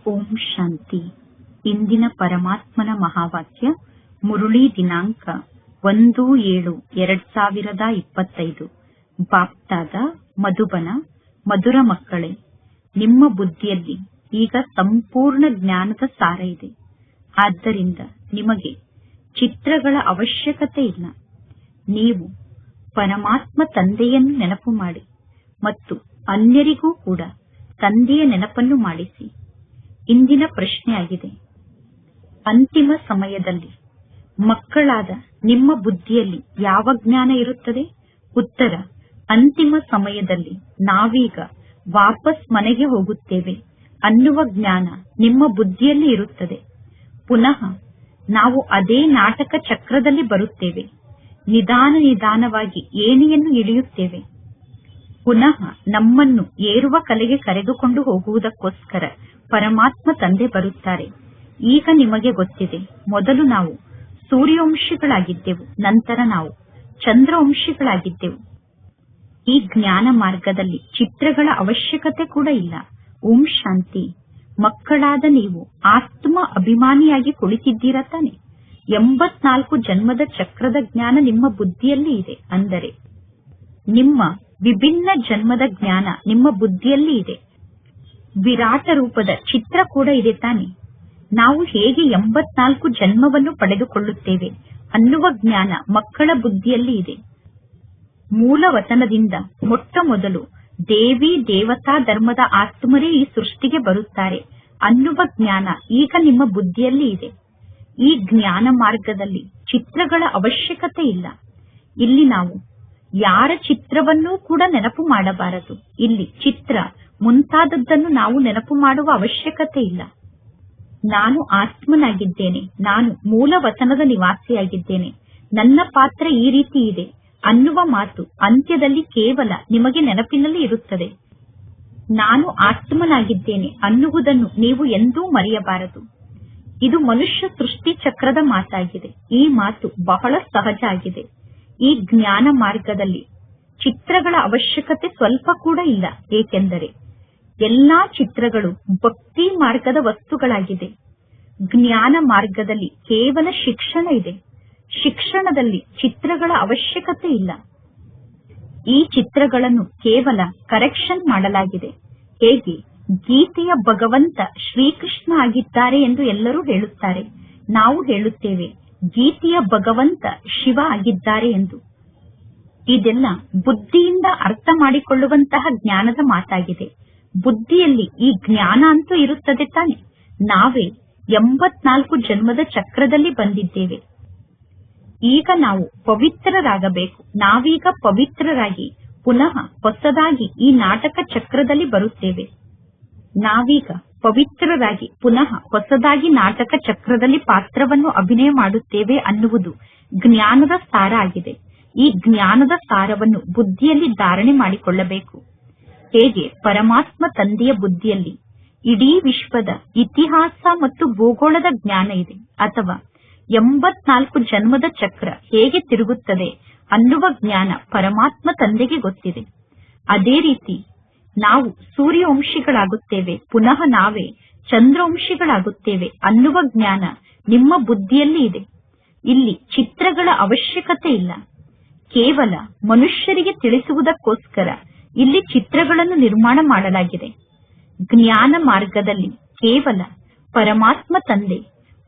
ಓಂ ಶಾಂತಿ. ಇಂದಿನ ಪರಮಾತ್ಮನ ಮಹಾವಾಕ್ಯ ಮುರುಳಿ ದಿನಾಂಕ 1/7/2025. ಬಾಪ್ತಾದ ಮಧುಬನ. ಮಧುರ ಮಕ್ಕಳೇ, ನಿಮ್ಮ ಬುದ್ಧಿಯಲ್ಲಿ ಈಗ ಸಂಪೂರ್ಣ ಜ್ಞಾನದ ಸಾರ ಇದೆ. ಆದ್ದರಿಂದ ನಿಮಗೆ ಚಿತ್ರಗಳ ಅವಶ್ಯಕತೆ ಇಲ್ಲ. ನೀವು ಪರಮಾತ್ಮ ತಂದೆಯನ್ನು ನೆನಪು ಮಾಡಿ ಮತ್ತು ಅನ್ಯರಿಗೂ ಕೂಡ ತಂದೆಯ ನೆನಪನ್ನು ಮಾಡಿಸಿ. ಇಂದಿನ ಪ್ರಶ್ನೆಯಾಗಿದೆ, ಅಂತಿಮ ಸಮಯದಲ್ಲಿ ಮಕ್ಕಳಾದ ನಿಮ್ಮ ಬುದ್ಧಿಯಲ್ಲಿ ಯಾವ ಜ್ಞಾನ ಇರುತ್ತದೆ? ಉತ್ತರ, ಅಂತಿಮ ಸಮಯದಲ್ಲಿ ನಾವೀಗ ವಾಪಸ್ ಮನೆಗೆ ಹೋಗುತ್ತೇವೆ ಅನ್ನುವ ಜ್ಞಾನ ನಿಮ್ಮ ಬುದ್ಧಿಯಲ್ಲಿ ಇರುತ್ತದೆ. ಪುನಃ ನಾವು ಅದೇ ನಾಟಕ ಚಕ್ರದಲ್ಲಿ ಬರುತ್ತೇವೆ. ನಿಧಾನವಾಗಿ ಏಣಿಯನ್ನು ಇಳಿಯುತ್ತೇವೆ. ಪುನಃ ನಮ್ಮನ್ನು ಏರುವ ಕಲೆಗೆ ಕರೆದುಕೊಂಡು ಹೋಗುವುದಕ್ಕೋಸ್ಕರ ಪರಮಾತ್ಮ ತಂದೆ ಬರುತ್ತಾರೆ. ಈಗ ನಿಮಗೆ ಗೊತ್ತಿದೆ, ಮೊದಲು ನಾವು ಸೂರ್ಯವಂಶಿಗಳಾಗಿದ್ದೆವು, ನಂತರ ನಾವು ಚಂದ್ರವಂಶಿಗಳಾಗಿದ್ದೆವು. ಈ ಜ್ಞಾನ ಮಾರ್ಗದಲ್ಲಿ ಚಿತ್ರಗಳ ಅವಶ್ಯಕತೆ ಕೂಡ ಇಲ್ಲ. ಓಂ ಶಾಂತಿ. ಮಕ್ಕಳಾದ ನೀವು ಆತ್ಮ ಅಭಿಮಾನಿಯಾಗಿ ಕುಳಿತಿದ್ದೀರಾ ತಾನೆ? 84 ಜನ್ಮದ ಚಕ್ರದ ಜ್ಞಾನ ನಿಮ್ಮ ಬುದ್ಧಿಯಲ್ಲಿ ಇದೆ. ಅಂದರೆ ನಿಮ್ಮ ವಿಭಿನ್ನ ಜನ್ಮದ ಜ್ಞಾನ ನಿಮ್ಮ ಬುದ್ಧಿಯಲ್ಲಿ ಇದೆ. ವಿರಾಟ ರೂಪದ ಚಿತ್ರ ಕೂಡ ಇದೆ ತಾನೆ? ನಾವು ಹೇಗೆ 84 ಜನ್ಮವನ್ನು ಪಡೆದುಕೊಳ್ಳುತ್ತೇವೆ ಅನ್ನುವ ಜ್ಞಾನ ಮಕ್ಕಳ ಬುದ್ಧಿಯಲ್ಲಿ ಇದೆ. ಮೂಲ ವತನದಿಂದ ಮೊಟ್ಟ ಮೊದಲು ದೇವಿ ದೇವತಾ ಧರ್ಮದ ಆತ್ಮರೇ ಈ ಸೃಷ್ಟಿಗೆ ಬರುತ್ತಾರೆ ಅನ್ನುವ ಜ್ಞಾನ ಈಗ ನಿಮ್ಮ ಬುದ್ಧಿಯಲ್ಲಿ ಇದೆ. ಈ ಜ್ಞಾನ ಮಾರ್ಗದಲ್ಲಿ ಚಿತ್ರಗಳ ಅವಶ್ಯಕತೆ ಇಲ್ಲ. ಇಲ್ಲಿ ನಾವು ಯಾರ ಚಿತ್ರವನ್ನೂ ಕೂಡ ನೆನಪು ಮಾಡಬಾರದು. ಇಲ್ಲಿ ಚಿತ್ರ ಮುಂತಾದದ್ದನ್ನು ನಾವು ನೆನಪು ಮಾಡುವ ಅವಶ್ಯಕತೆ ಇಲ್ಲ. ನಾನು ಆತ್ಮನಾಗಿದ್ದೇನೆ, ನಾನು ಮೂಲ ವತನದ ನಿವಾಸಿಯಾಗಿದ್ದೇನೆ, ನನ್ನ ಪಾತ್ರ ಈ ರೀತಿ ಇದೆ ಅನ್ನುವ ಮಾತು ಅಂತ್ಯದಲ್ಲಿ ಕೇವಲ ನಿಮಗೆ ನೆನಪಿನಲ್ಲಿ ಇರುತ್ತದೆ. ನಾನು ಆತ್ಮನಾಗಿದ್ದೇನೆ ಅನ್ನುವುದನ್ನು ನೀವು ಎಂದೂ ಮರೆಯಬಾರದು. ಇದು ಮನುಷ್ಯ ಸೃಷ್ಟಿ ಚಕ್ರದ ಮಾತಾಗಿದೆ. ಈ ಮಾತು ಬಹಳ ಸಹಜ ಆಗಿದೆ. ಈ ಜ್ಞಾನ ಮಾರ್ಗದಲ್ಲಿ ಚಿತ್ರಗಳ ಅವಶ್ಯಕತೆ ಸ್ವಲ್ಪ ಕೂಡ ಇಲ್ಲ. ಏಕೆಂದರೆ ಎಲ್ಲಾ ಚಿತ್ರಗಳು ಭಕ್ತಿ ಮಾರ್ಗದ ವಸ್ತುಗಳಾಗಿದೆ. ಜ್ಞಾನ ಮಾರ್ಗದಲ್ಲಿ ಕೇವಲ ಶಿಕ್ಷಣ ಇದೆ. ಶಿಕ್ಷಣದಲ್ಲಿ ಚಿತ್ರಗಳ ಅವಶ್ಯಕತೆ ಇಲ್ಲ. ಈ ಚಿತ್ರಗಳನ್ನು ಕೇವಲ ಕರೆಕ್ಷನ್ ಮಾಡಲಾಗಿದೆ. ಹೇಗೆ ಗೀತೆಯ ಭಗವಂತ ಶ್ರೀಕೃಷ್ಣ ಆಗಿದ್ದಾರೆ ಎಂದು ಎಲ್ಲರೂ ಹೇಳುತ್ತಾರೆ, ನಾವು ಹೇಳುತ್ತೇವೆ ಗೀತೆಯ ಭಗವಂತ ಶಿವ ಆಗಿದ್ದಾರೆ ಎಂದು. ಇದೆಲ್ಲ ಬುದ್ಧಿಯಿಂದ ಅರ್ಥ ಮಾಡಿಕೊಳ್ಳುವಂತಹ ಜ್ಞಾನದ ಮಾತಾಗಿದೆ. ಬುದ್ಧಿಯಲ್ಲಿ ಈ ಜ್ಞಾನ ಅಂತೂ ಇರುತ್ತದೆ ತಾನೆ? ನಾವೇ 84 ಜನ್ಮದ ಚಕ್ರದಲ್ಲಿ ಬಂದಿದ್ದೇವೆ. ಈಗ ನಾವು ಪವಿತ್ರರಾಗಬೇಕು. ನಾವೀಗ ಪವಿತ್ರರಾಗಿ ಪುನಃ ಹೊಸದಾಗಿ ಈ ನಾಟಕ ಚಕ್ರದಲ್ಲಿ ಬರುತ್ತೇವೆ. ನಾವೀಗ ಪವಿತ್ರರಾಗಿ ಪುನಃ ಹೊಸದಾಗಿ ನಾಟಕ ಚಕ್ರದಲ್ಲಿ ಪಾತ್ರವನ್ನು ಅಭಿನಯ ಮಾಡುತ್ತೇವೆ ಅನ್ನುವುದು ಜ್ಞಾನದ ಸಾರ ಆಗಿದೆ. ಈ ಜ್ಞಾನದ ಸಾರವನ್ನು ಬುದ್ಧಿಯಲ್ಲಿ ಧಾರಣೆ ಮಾಡಿಕೊಳ್ಳಬೇಕು. ಹೇಗೆ ಪರಮಾತ್ಮ ತಂದೆಯ ಬುದ್ಧಿಯಲ್ಲಿ ಇಡೀ ವಿಶ್ವದ ಇತಿಹಾಸ ಮತ್ತು ಭೂಗೋಳದ ಜ್ಞಾನ ಇದೆ, ಅಥವಾ 84 ಜನ್ಮದ ಚಕ್ರ ಹೇಗೆ ತಿರುಗುತ್ತದೆ ಅನ್ನುವ ಜ್ಞಾನ ಪರಮಾತ್ಮ ತಂದೆಗೆ ಗೊತ್ತಿದೆ. ಅದೇ ರೀತಿ ನಾವು ಸೂರ್ಯವಂಶಿಗಳಾಗುತ್ತೇವೆ, ಪುನಃ ನಾವೇ ಚಂದ್ರವಂಶಿಗಳಾಗುತ್ತೇವೆ ಅನ್ನುವ ಜ್ಞಾನ ನಿಮ್ಮ ಬುದ್ಧಿಯಲ್ಲಿ ಇದೆ. ಇಲ್ಲಿ ಚಿತ್ರಗಳ ಅವಶ್ಯಕತೆ ಇಲ್ಲ. ಕೇವಲ ಮನುಷ್ಯರಿಗೆ ತಿಳಿಸುವುದಕ್ಕೋಸ್ಕರ ಇಲ್ಲಿ ಚಿತ್ರಗಳನ್ನು ನಿರ್ಮಾಣ ಮಾಡಲಾಗಿದೆ. ಜ್ಞಾನ ಮಾರ್ಗದಲ್ಲಿ ಕೇವಲ ಪರಮಾತ್ಮ ತಂದೆ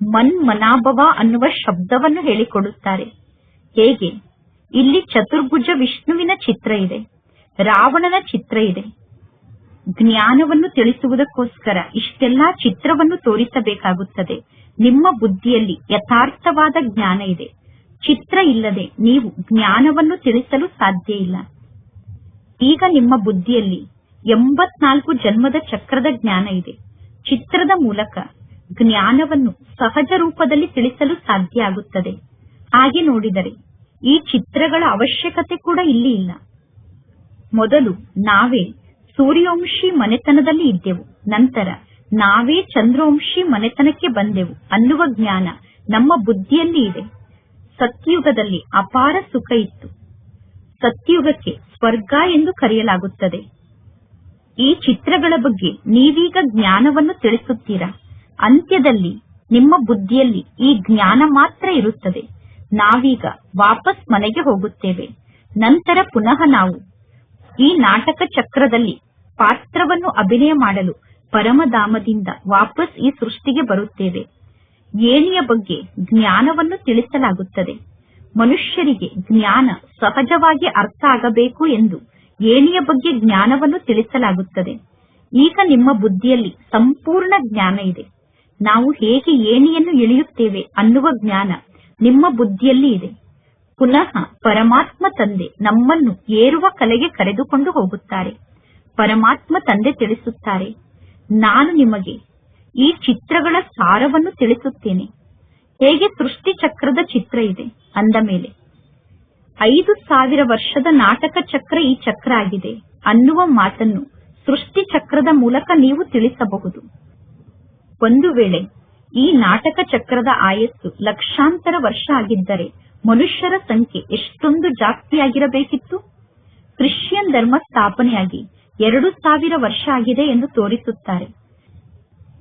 ಮನ್ಮನಾಭವ ಅನ್ನುವ ಶಬ್ದವನ್ನು ಹೇಳಿಕೊಡುತ್ತಾರೆ. ಹೇಗೆ ಇಲ್ಲಿ ಚತುರ್ಭುಜ ವಿಷ್ಣುವಿನ ಚಿತ್ರ ಇದೆ, ರಾವಣನ ಚಿತ್ರ ಇದೆ. ಜ್ಞಾನವನ್ನು ತಿಳಿಸುವುದಕ್ಕೋಸ್ಕರ ಇಷ್ಟೆಲ್ಲಾ ಚಿತ್ರವನ್ನು ತೋರಿಸಬೇಕಾಗುತ್ತದೆ. ನಿಮ್ಮ ಬುದ್ಧಿಯಲ್ಲಿ ಯಥಾರ್ಥವಾದ ಜ್ಞಾನ ಇದೆ. ಚಿತ್ರ ಇಲ್ಲದೆ ನೀವು ಜ್ಞಾನವನ್ನು ತಿಳಿಸಲು ಸಾಧ್ಯ ಇಲ್ಲ. ಈಗ ನಿಮ್ಮ ಬುದ್ಧಿಯಲ್ಲಿ 84 ಜನ್ಮದ ಚಕ್ರದ ಜ್ಞಾನ ಇದೆ. ಚಿತ್ರದ ಮೂಲಕ ಜ್ಞಾನವನ್ನು ಸಹಜ ರೂಪದಲ್ಲಿ ತಿಳಿಸಲು ಸಾಧ್ಯ ಆಗುತ್ತದೆ. ಹಾಗೆ ನೋಡಿದರೆ ಈ ಚಿತ್ರಗಳ ಅವಶ್ಯಕತೆ ಕೂಡ ಇಲ್ಲಿ ಇಲ್ಲ. ಮೊದಲು ನಾವೇ ಸೂರ್ಯವಂಶಿ ಮನೆತನದಲ್ಲಿ ಇದ್ದೆವು, ನಂತರ ನಾವೇ ಚಂದ್ರವಂಶಿ ಮನೆತನಕ್ಕೆ ಬಂದೆವು ಅನ್ನುವ ಜ್ಞಾನ ನಮ್ಮ ಬುದ್ಧಿಯಲ್ಲಿ ಇದೆ. ಸತ್ಯುಗದಲ್ಲಿ ಅಪಾರ ಸುಖ ಇತ್ತು. ಸತ್ಯುಗಕ್ಕೆ ಸ್ವರ್ಗ ಎಂದು ಕರೆಯಲಾಗುತ್ತದೆ. ಈ ಚಿತ್ರಗಳ ಬಗ್ಗೆ ನೀವೀಗ ಜ್ಞಾನವನ್ನು ತಿಳಿಸುತ್ತೀರಾ. ಅಂತ್ಯದಲ್ಲಿ ನಿಮ್ಮ ಬುದ್ಧಿಯಲ್ಲಿ ಈ ಜ್ಞಾನ ಮಾತ್ರ ಇರುತ್ತದೆ. ನಾವೀಗ ವಾಪಸ್ ಮನೆಗೆ ಹೋಗುತ್ತೇವೆ. ನಂತರ ಪುನಃ ನಾವು ಈ ನಾಟಕ ಚಕ್ರದಲ್ಲಿ ಪಾತ್ರವನ್ನು ಅಭಿನಯ ಮಾಡಲು ಪರಮಧಾಮದಿಂದ ವಾಪಸ್ ಈ ಸೃಷ್ಟಿಗೆ ಬರುತ್ತೇವೆ. ಏಣಿಯ ಬಗ್ಗೆ ಜ್ಞಾನವನ್ನು ತಿಳಿಸಲಾಗುತ್ತದೆ. ಮನುಷ್ಯರಿಗೆ ಜ್ಞಾನ ಸಹಜವಾಗಿ ಅರ್ಥ ಆಗಬೇಕು ಎಂದು ಏಣಿಯ ಬಗ್ಗೆ ಜ್ಞಾನವನ್ನು ತಿಳಿಸಲಾಗುತ್ತದೆ. ಈಗ ನಿಮ್ಮ ಬುದ್ಧಿಯಲ್ಲಿ ಸಂಪೂರ್ಣ ಜ್ಞಾನ ಇದೆ. ನಾವು ಹೇಗೆ ಏಣಿಯನ್ನು ಇಳಿಯುತ್ತೇವೆ ಅನ್ನುವ ಜ್ಞಾನ ನಿಮ್ಮ ಬುದ್ಧಿಯಲ್ಲಿ ಇದೆ. ಪುನಃ ಪರಮಾತ್ಮ ತಂದೆ ನಮ್ಮನ್ನು ಏರುವ ಕಲೆಗೆ ಕರೆದುಕೊಂಡು ಹೋಗುತ್ತಾರೆ. ಪರಮಾತ್ಮ ತಂದೆ ತಿಳಿಸುತ್ತಾರೆ, ನಾನು ನಿಮಗೆ ಈ ಚಿತ್ರಗಳ ಸಾರವನ್ನು ತಿಳಿಸುತ್ತೇನೆ. ಹೇಗೆ ಸೃಷ್ಟಿ ಚಕ್ರದ ಚಿತ್ರ ಇದೆ ಅಂದ ಮೇಲೆ 5,000 ವರ್ಷದ ನಾಟಕ ಚಕ್ರ ಈ ಚಕ್ರ ಆಗಿದೆ ಅನ್ನುವ ಮಾತನ್ನು ಸೃಷ್ಟಿ ಚಕ್ರದ ಮೂಲಕ ನೀವು ತಿಳಿಸಬಹುದು. ಒಂದು ವೇಳೆ ಈ ನಾಟಕ ಚಕ್ರದ ಆಯಸ್ಸು ಲಕ್ಷಾಂತರ ವರ್ಷ ಆಗಿದ್ದರೆ ಮನುಷ್ಯರ ಸಂಖ್ಯೆ ಎಷ್ಟೊಂದು ಜಾಸ್ತಿಯಾಗಿರಬೇಕಿತ್ತು. ಕ್ರಿಶ್ಚಿಯನ್ ಧರ್ಮ ಸ್ಥಾಪನೆಯಾಗಿ 2,000 ವರ್ಷ ಆಗಿದೆ ಎಂದು ತೋರಿಸುತ್ತಾರೆ.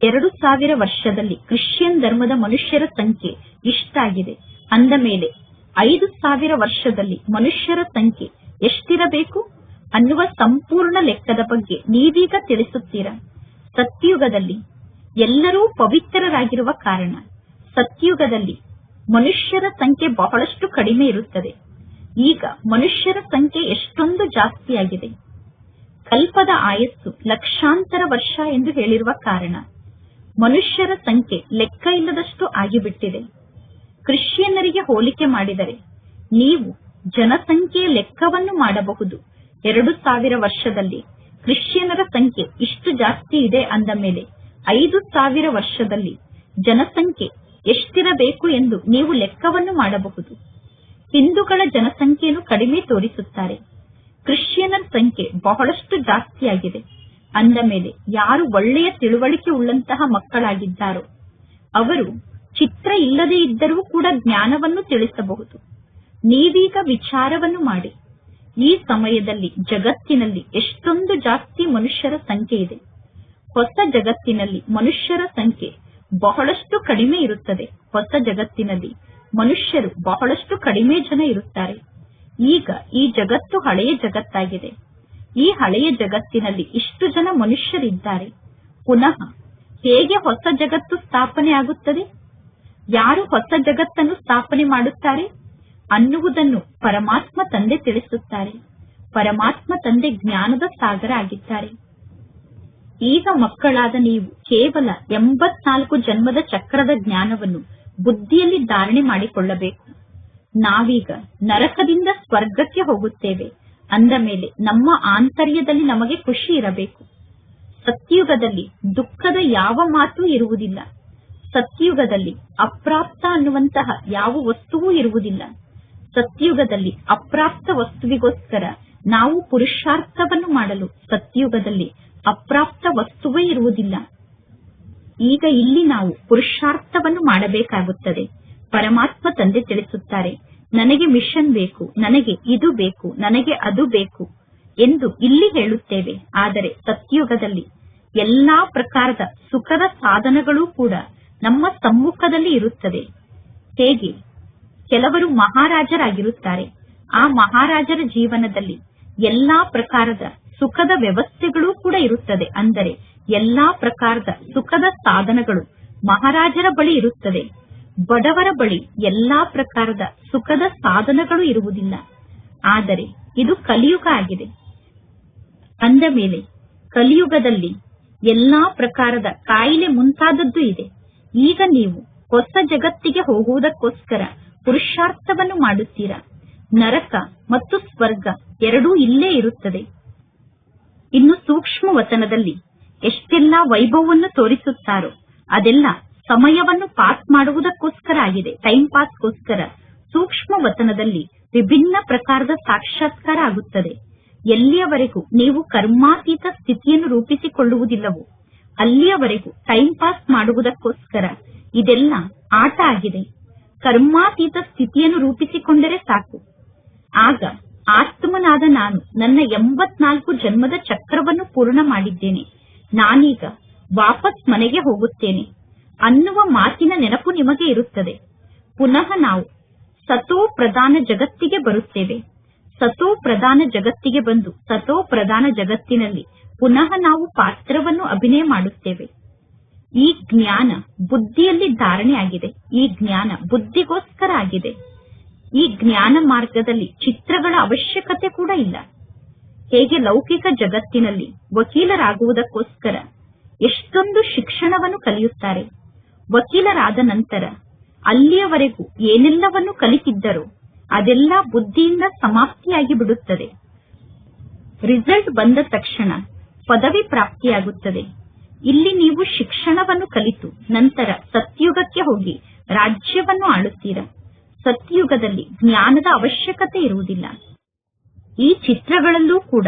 2,000 ವರ್ಷದಲ್ಲಿ ಕ್ರಿಶ್ಚಿಯನ್ ಧರ್ಮದ ಮನುಷ್ಯರ ಸಂಖ್ಯೆ ಇಷ್ಟಾಗಿದೆ ಅಂದ ಮೇಲೆ 5,000 ವರ್ಷದಲ್ಲಿ ಮನುಷ್ಯರ ಸಂಖ್ಯೆ ಎಷ್ಟಿರಬೇಕು ಅನ್ನುವ ಸಂಪೂರ್ಣ ಲೆಕ್ಕದ ಬಗ್ಗೆ ನೀವೀಗ ತಿಳಿಸುತ್ತೀರಾ. ಸತ್ಯುಗದಲ್ಲಿ ಎಲ್ಲರೂ ಪವಿತ್ರರಾಗಿರುವ ಕಾರಣ ಸತ್ಯುಗದಲ್ಲಿ ಮನುಷ್ಯರ ಸಂಖ್ಯೆ ಬಹಳಷ್ಟು ಕಡಿಮೆ ಇರುತ್ತದೆ. ಈಗ ಮನುಷ್ಯರ ಸಂಖ್ಯೆ ಎಷ್ಟೊಂದು ಜಾಸ್ತಿಯಾಗಿದೆ. ಕಲ್ಪದ ಆಯಸ್ಸು ಲಕ್ಷಾಂತರ ವರ್ಷ ಎಂದು ಹೇಳಿರುವ ಕಾರಣ ಮನುಷ್ಯರ ಸಂಖ್ಯೆ ಲೆಕ್ಕ ಇಲ್ಲದಷ್ಟು ಆಗಿಬಿಟ್ಟಿದೆ. ಕ್ರಿಶ್ಚಿಯನ್ನರಿಗೆ ಹೋಲಿಕೆ ಮಾಡಿದರೆ ನೀವು ಜನಸಂಖ್ಯೆಯ ಲೆಕ್ಕವನ್ನು ಮಾಡಬಹುದು. 2,000 ವರ್ಷದಲ್ಲಿ ಕ್ರಿಶ್ಚಿಯನ್ನರ ಸಂಖ್ಯೆ ಇಷ್ಟು ಜಾಸ್ತಿ ಇದೆ ಅಂದ ಮೇಲೆ 5,000 ವರ್ಷದಲ್ಲಿ ಜನಸಂಖ್ಯೆ ಎಷ್ಟಿರಬೇಕು ಎಂದು ನೀವು ಲೆಕ್ಕವನ್ನು ಮಾಡಬಹುದು. ಹಿಂದೂಗಳ ಜನಸಂಖ್ಯೆಯನ್ನು ಕಡಿಮೆ ತೋರಿಸುತ್ತಾರೆ. ಕ್ರಿಶ್ಚಿಯನ್ನರ ಸಂಖ್ಯೆ ಬಹಳಷ್ಟು ಜಾಸ್ತಿಯಾಗಿದೆ ಅಂದ ಮೇಲೆ ಯಾರು ಒಳ್ಳೆಯ ತಿಳುವಳಿಕೆ ಉಳ್ಳಂತಹ ಮಕ್ಕಳಾಗಿದ್ದಾರೋ ಅವರು ಚಿತ್ರ ಇಲ್ಲದೇ ಇದ್ದರೂ ಕೂಡ ಜ್ಞಾನವನ್ನು ತಿಳಿಸಬಹುದು. ನೀವೀಗ ವಿಚಾರವನ್ನು ಮಾಡಿ, ಈ ಸಮಯದಲ್ಲಿ ಜಗತ್ತಿನಲ್ಲಿ ಎಷ್ಟೊಂದು ಜಾಸ್ತಿ ಮನುಷ್ಯರ ಸಂಖ್ಯೆ ಇದೆ. ಹೊಸ ಜಗತ್ತಿನಲ್ಲಿ ಮನುಷ್ಯರ ಸಂಖ್ಯೆ ಬಹಳಷ್ಟು ಕಡಿಮೆ ಇರುತ್ತದೆ. ಹೊಸ ಜಗತ್ತಿನಲ್ಲಿ ಮನುಷ್ಯರು ಬಹಳಷ್ಟು ಕಡಿಮೆ ಜನ ಇರುತ್ತಾರೆ. ಈಗ ಈ ಜಗತ್ತು ಹಳೆಯ ಜಗತ್ತಾಗಿದೆ. ಈ ಹಳೆಯ ಜಗತ್ತಿನಲ್ಲಿ ಇಷ್ಟು ಜನ ಮನುಷ್ಯರಿದ್ದಾರೆ. ಪುನಃ ಹೇಗೆ ಹೊಸ ಜಗತ್ತು ಸ್ಥಾಪನೆ ಆಗುತ್ತದೆ? ಯಾರು ಹೊಸ ಜಗತ್ತನ್ನು ಸ್ಥಾಪನೆ ಮಾಡುತ್ತಾರೆ ಅನ್ನುವುದನ್ನು ಪರಮಾತ್ಮ ತಂದೆ ತಿಳಿಸುತ್ತಾರೆ. ಪರಮಾತ್ಮ ತಂದೆ ಜ್ಞಾನದ ಸಾಗರ ಆಗಿದ್ದಾರೆ. ಈಗ ಮಕ್ಕಳಾದ ನೀವು ಕೇವಲ 84 ಜನ್ಮದ ಚಕ್ರದ ಜ್ಞಾನವನ್ನು ಬುದ್ಧಿಯಲ್ಲಿ ಧಾರಣೆ ಮಾಡಿಕೊಳ್ಳಬೇಕು. ನಾವೀಗ ನರಕದಿಂದ ಸ್ವರ್ಗಕ್ಕೆ ಹೋಗುತ್ತೇವೆ ಅಂದ ಮೇಲೆ ನಮ್ಮ ಆಂತರ್ಯದಲ್ಲಿ ನಮಗೆ ಖುಷಿ ಇರಬೇಕು. ಸತ್ಯುಗದಲ್ಲಿ ದುಃಖದ ಯಾವ ಮಾತೂ ಇರುವುದಿಲ್ಲ. ಸತ್ಯುಗದಲ್ಲಿ ಅಪ್ರಾಪ್ತ ಅನ್ನುವಂತಹ ಯಾವ ವಸ್ತುವೂ ಇರುವುದಿಲ್ಲ. ಸತ್ಯುಗದಲ್ಲಿ ಅಪ್ರಾಪ್ತ ವಸ್ತುವಿಗೋಸ್ಕರ ನಾವು ಪುರುಷಾರ್ಥವನ್ನು ಮಾಡಲು ಸತ್ಯುಗದಲ್ಲಿ ಅಪ್ರಾಪ್ತ ವಸ್ತುವೇ ಇರುವುದಿಲ್ಲ. ಈಗ ಇಲ್ಲಿ ನಾವು ಪುರುಷಾರ್ಥವನ್ನು ಮಾಡಬೇಕಾಗುತ್ತದೆ. ಪರಮಾತ್ಮ ತಂದೆ ತಿಳಿಸುತ್ತಾರೆ, ನನಗೆ ಮಿಷನ್ ಬೇಕು, ನನಗೆ ಇದು ಬೇಕು, ನನಗೆ ಅದು ಬೇಕು ಎಂದು ಇಲ್ಲಿ ಹೇಳುತ್ತೇವೆ. ಆದರೆ ಸತ್ಯುಗದಲ್ಲಿ ಎಲ್ಲಾ ಪ್ರಕಾರದ ಸುಖದ ಸಾಧನಗಳೂ ಕೂಡ ನಮ್ಮ ಸಮ್ಮುಖದಲ್ಲಿ ಇರುತ್ತದೆ. ಹೇಗೆ ಕೆಲವರು ಮಹಾರಾಜರಾಗಿರುತ್ತಾರೆ. ಆ ಮಹಾರಾಜರ ಜೀವನದಲ್ಲಿ ಎಲ್ಲಾ ಪ್ರಕಾರದ ಸುಖದ ವ್ಯವಸ್ಥೆಗಳೂ ಕೂಡ ಇರುತ್ತದೆ. ಅಂದರೆ ಎಲ್ಲಾ ಪ್ರಕಾರದ ಸುಖದ ಸಾಧನಗಳು ಮಹಾರಾಜರ ಬಳಿ ಇರುತ್ತದೆ. ಬಡವರ ಬಳಿ ಎಲ್ಲಾ ಪ್ರಕಾರದ ಸುಖದ ಸಾಧನಗಳು ಇರುವುದಿಲ್ಲ. ಆದರೆ ಇದು ಕಲಿಯುಗ ಆಗಿದೆ. ಅಂದ ಮೇಲೆ ಕಲಿಯುಗದಲ್ಲಿ ಎಲ್ಲಾ ಪ್ರಕಾರದ ಕಾಯಿಲೆ ಮುಂತಾದದ್ದು ಇದೆ. ಈಗ ನೀವು ಹೊಸ ಜಗತ್ತಿಗೆ ಹೋಗುವುದಕ್ಕೋಸ್ಕರ ಪುರುಷಾರ್ಥವನ್ನು ಮಾಡುತ್ತೀರಾ. ನರಕ ಮತ್ತು ಸ್ವರ್ಗ ಎರಡೂ ಇಲ್ಲೇ ಇರುತ್ತದೆ. ಇನ್ನು ಸೂಕ್ಷ್ಮ ವತನದಲ್ಲಿ ಎಷ್ಟೆಲ್ಲಾ ವೈಭವವನ್ನು ತೋರಿಸುತ್ತಾರೋ ಅದೆಲ್ಲ ಸಮಯವನ್ನು ಪಾಸ್ ಮಾಡುವುದಕ್ಕೋಸ್ಕರ ಆಗಿದೆ. ಟೈಮ್ ಪಾಸ್ಗೋಸ್ಕರ ಸೂಕ್ಷ್ಮ ವತನದಲ್ಲಿ ವಿಭಿನ್ನ ಪ್ರಕಾರದ ಸಾಕ್ಷಾತ್ಕಾರ ಆಗುತ್ತದೆ. ಎಲ್ಲಿಯವರೆಗೂ ನೀವು ಕರ್ಮಾತೀತ ಸ್ಥಿತಿಯನ್ನು ರೂಪಿಸಿಕೊಳ್ಳುವುದಿಲ್ಲವೋ ಅಲ್ಲಿಯವರೆಗೂ ಟೈಮ್ ಪಾಸ್ ಮಾಡುವುದಕ್ಕೋಸ್ಕರ ಇದೆಲ್ಲ ಆಟ ಆಗಿದೆ. ಕರ್ಮಾತೀತ ಸ್ಥಿತಿಯನ್ನು ರೂಪಿಸಿಕೊಂಡರೆ ಸಾಕು. ಆಗ ಆತ್ಮನಾದ ನಾನು ನನ್ನ 84 ಜನ್ಮದ ಚಕ್ರವನ್ನು ಪೂರ್ಣ ಮಾಡಿದ್ದೇನೆ, ನಾನೀಗ ವಾಪಸ್ ಮನೆಗೆ ಹೋಗುತ್ತೇನೆ ಅನ್ನುವ ಮಾತಿನ ನೆನಪು ನಿಮಗೆ ಇರುತ್ತದೆ. ಪುನಃ ನಾವು ಸತೋ ಪ್ರಧಾನ ಜಗತ್ತಿಗೆ ಬರುತ್ತೇವೆ. ಸತೋ ಪ್ರಧಾನ ಜಗತ್ತಿಗೆ ಬಂದು ಸತೋ ಪ್ರಧಾನ ಜಗತ್ತಿನಲ್ಲಿ ಪುನಃ ನಾವು ಪಾತ್ರವನ್ನು ಅಭಿನಯ ಮಾಡುತ್ತೇವೆ. ಈ ಜ್ಞಾನ ಬುದ್ಧಿಯಲ್ಲಿ ಧಾರಣೆ ಆಗಿದೆ. ಈ ಜ್ಞಾನ ಬುದ್ಧಿಗೋಸ್ಕರ ಆಗಿದೆ. ಈ ಜ್ಞಾನ ಮಾರ್ಗದಲ್ಲಿ ಚಿತ್ರಗಳ ಅವಶ್ಯಕತೆ ಕೂಡ ಇಲ್ಲ. ಹೇಗೆ ಲೌಕಿಕ ಜಗತ್ತಿನಲ್ಲಿ ವಕೀಲರಾಗುವುದಕ್ಕೋಸ್ಕರ ಎಷ್ಟೊಂದು ಶಿಕ್ಷಣವನ್ನು ಕಲಿಯುತ್ತಾರೆ. ವಕೀಲರಾದ ನಂತರ ಅಲ್ಲಿಯವರೆಗೂ ಏನೆಲ್ಲವನ್ನು ಕಲಿತಿದ್ದರೋ ಅದೆಲ್ಲ ಬುದ್ಧಿಯಿಂದ ಸಮಾಪ್ತಿಯಾಗಿ ಬಿಡುತ್ತದೆ. ರಿಸಲ್ಟ್ ಬಂದ ತಕ್ಷಣ ಪದವಿ ಪ್ರಾಪ್ತಿಯಾಗುತ್ತದೆ. ಇಲ್ಲಿ ನೀವು ಶಿಕ್ಷಣವನ್ನು ಕಲಿತು ನಂತರ ಸತ್ಯುಗಕ್ಕೆ ಹೋಗಿ ರಾಜ್ಯವನ್ನು ಆಳುತ್ತೀರಾ. ಸತ್ಯುಗದಲ್ಲಿ ಜ್ಞಾನದ ಅವಶ್ಯಕತೆ ಇರುವುದಿಲ್ಲ. ಈ ಚಿತ್ರಗಳಲ್ಲೂ ಕೂಡ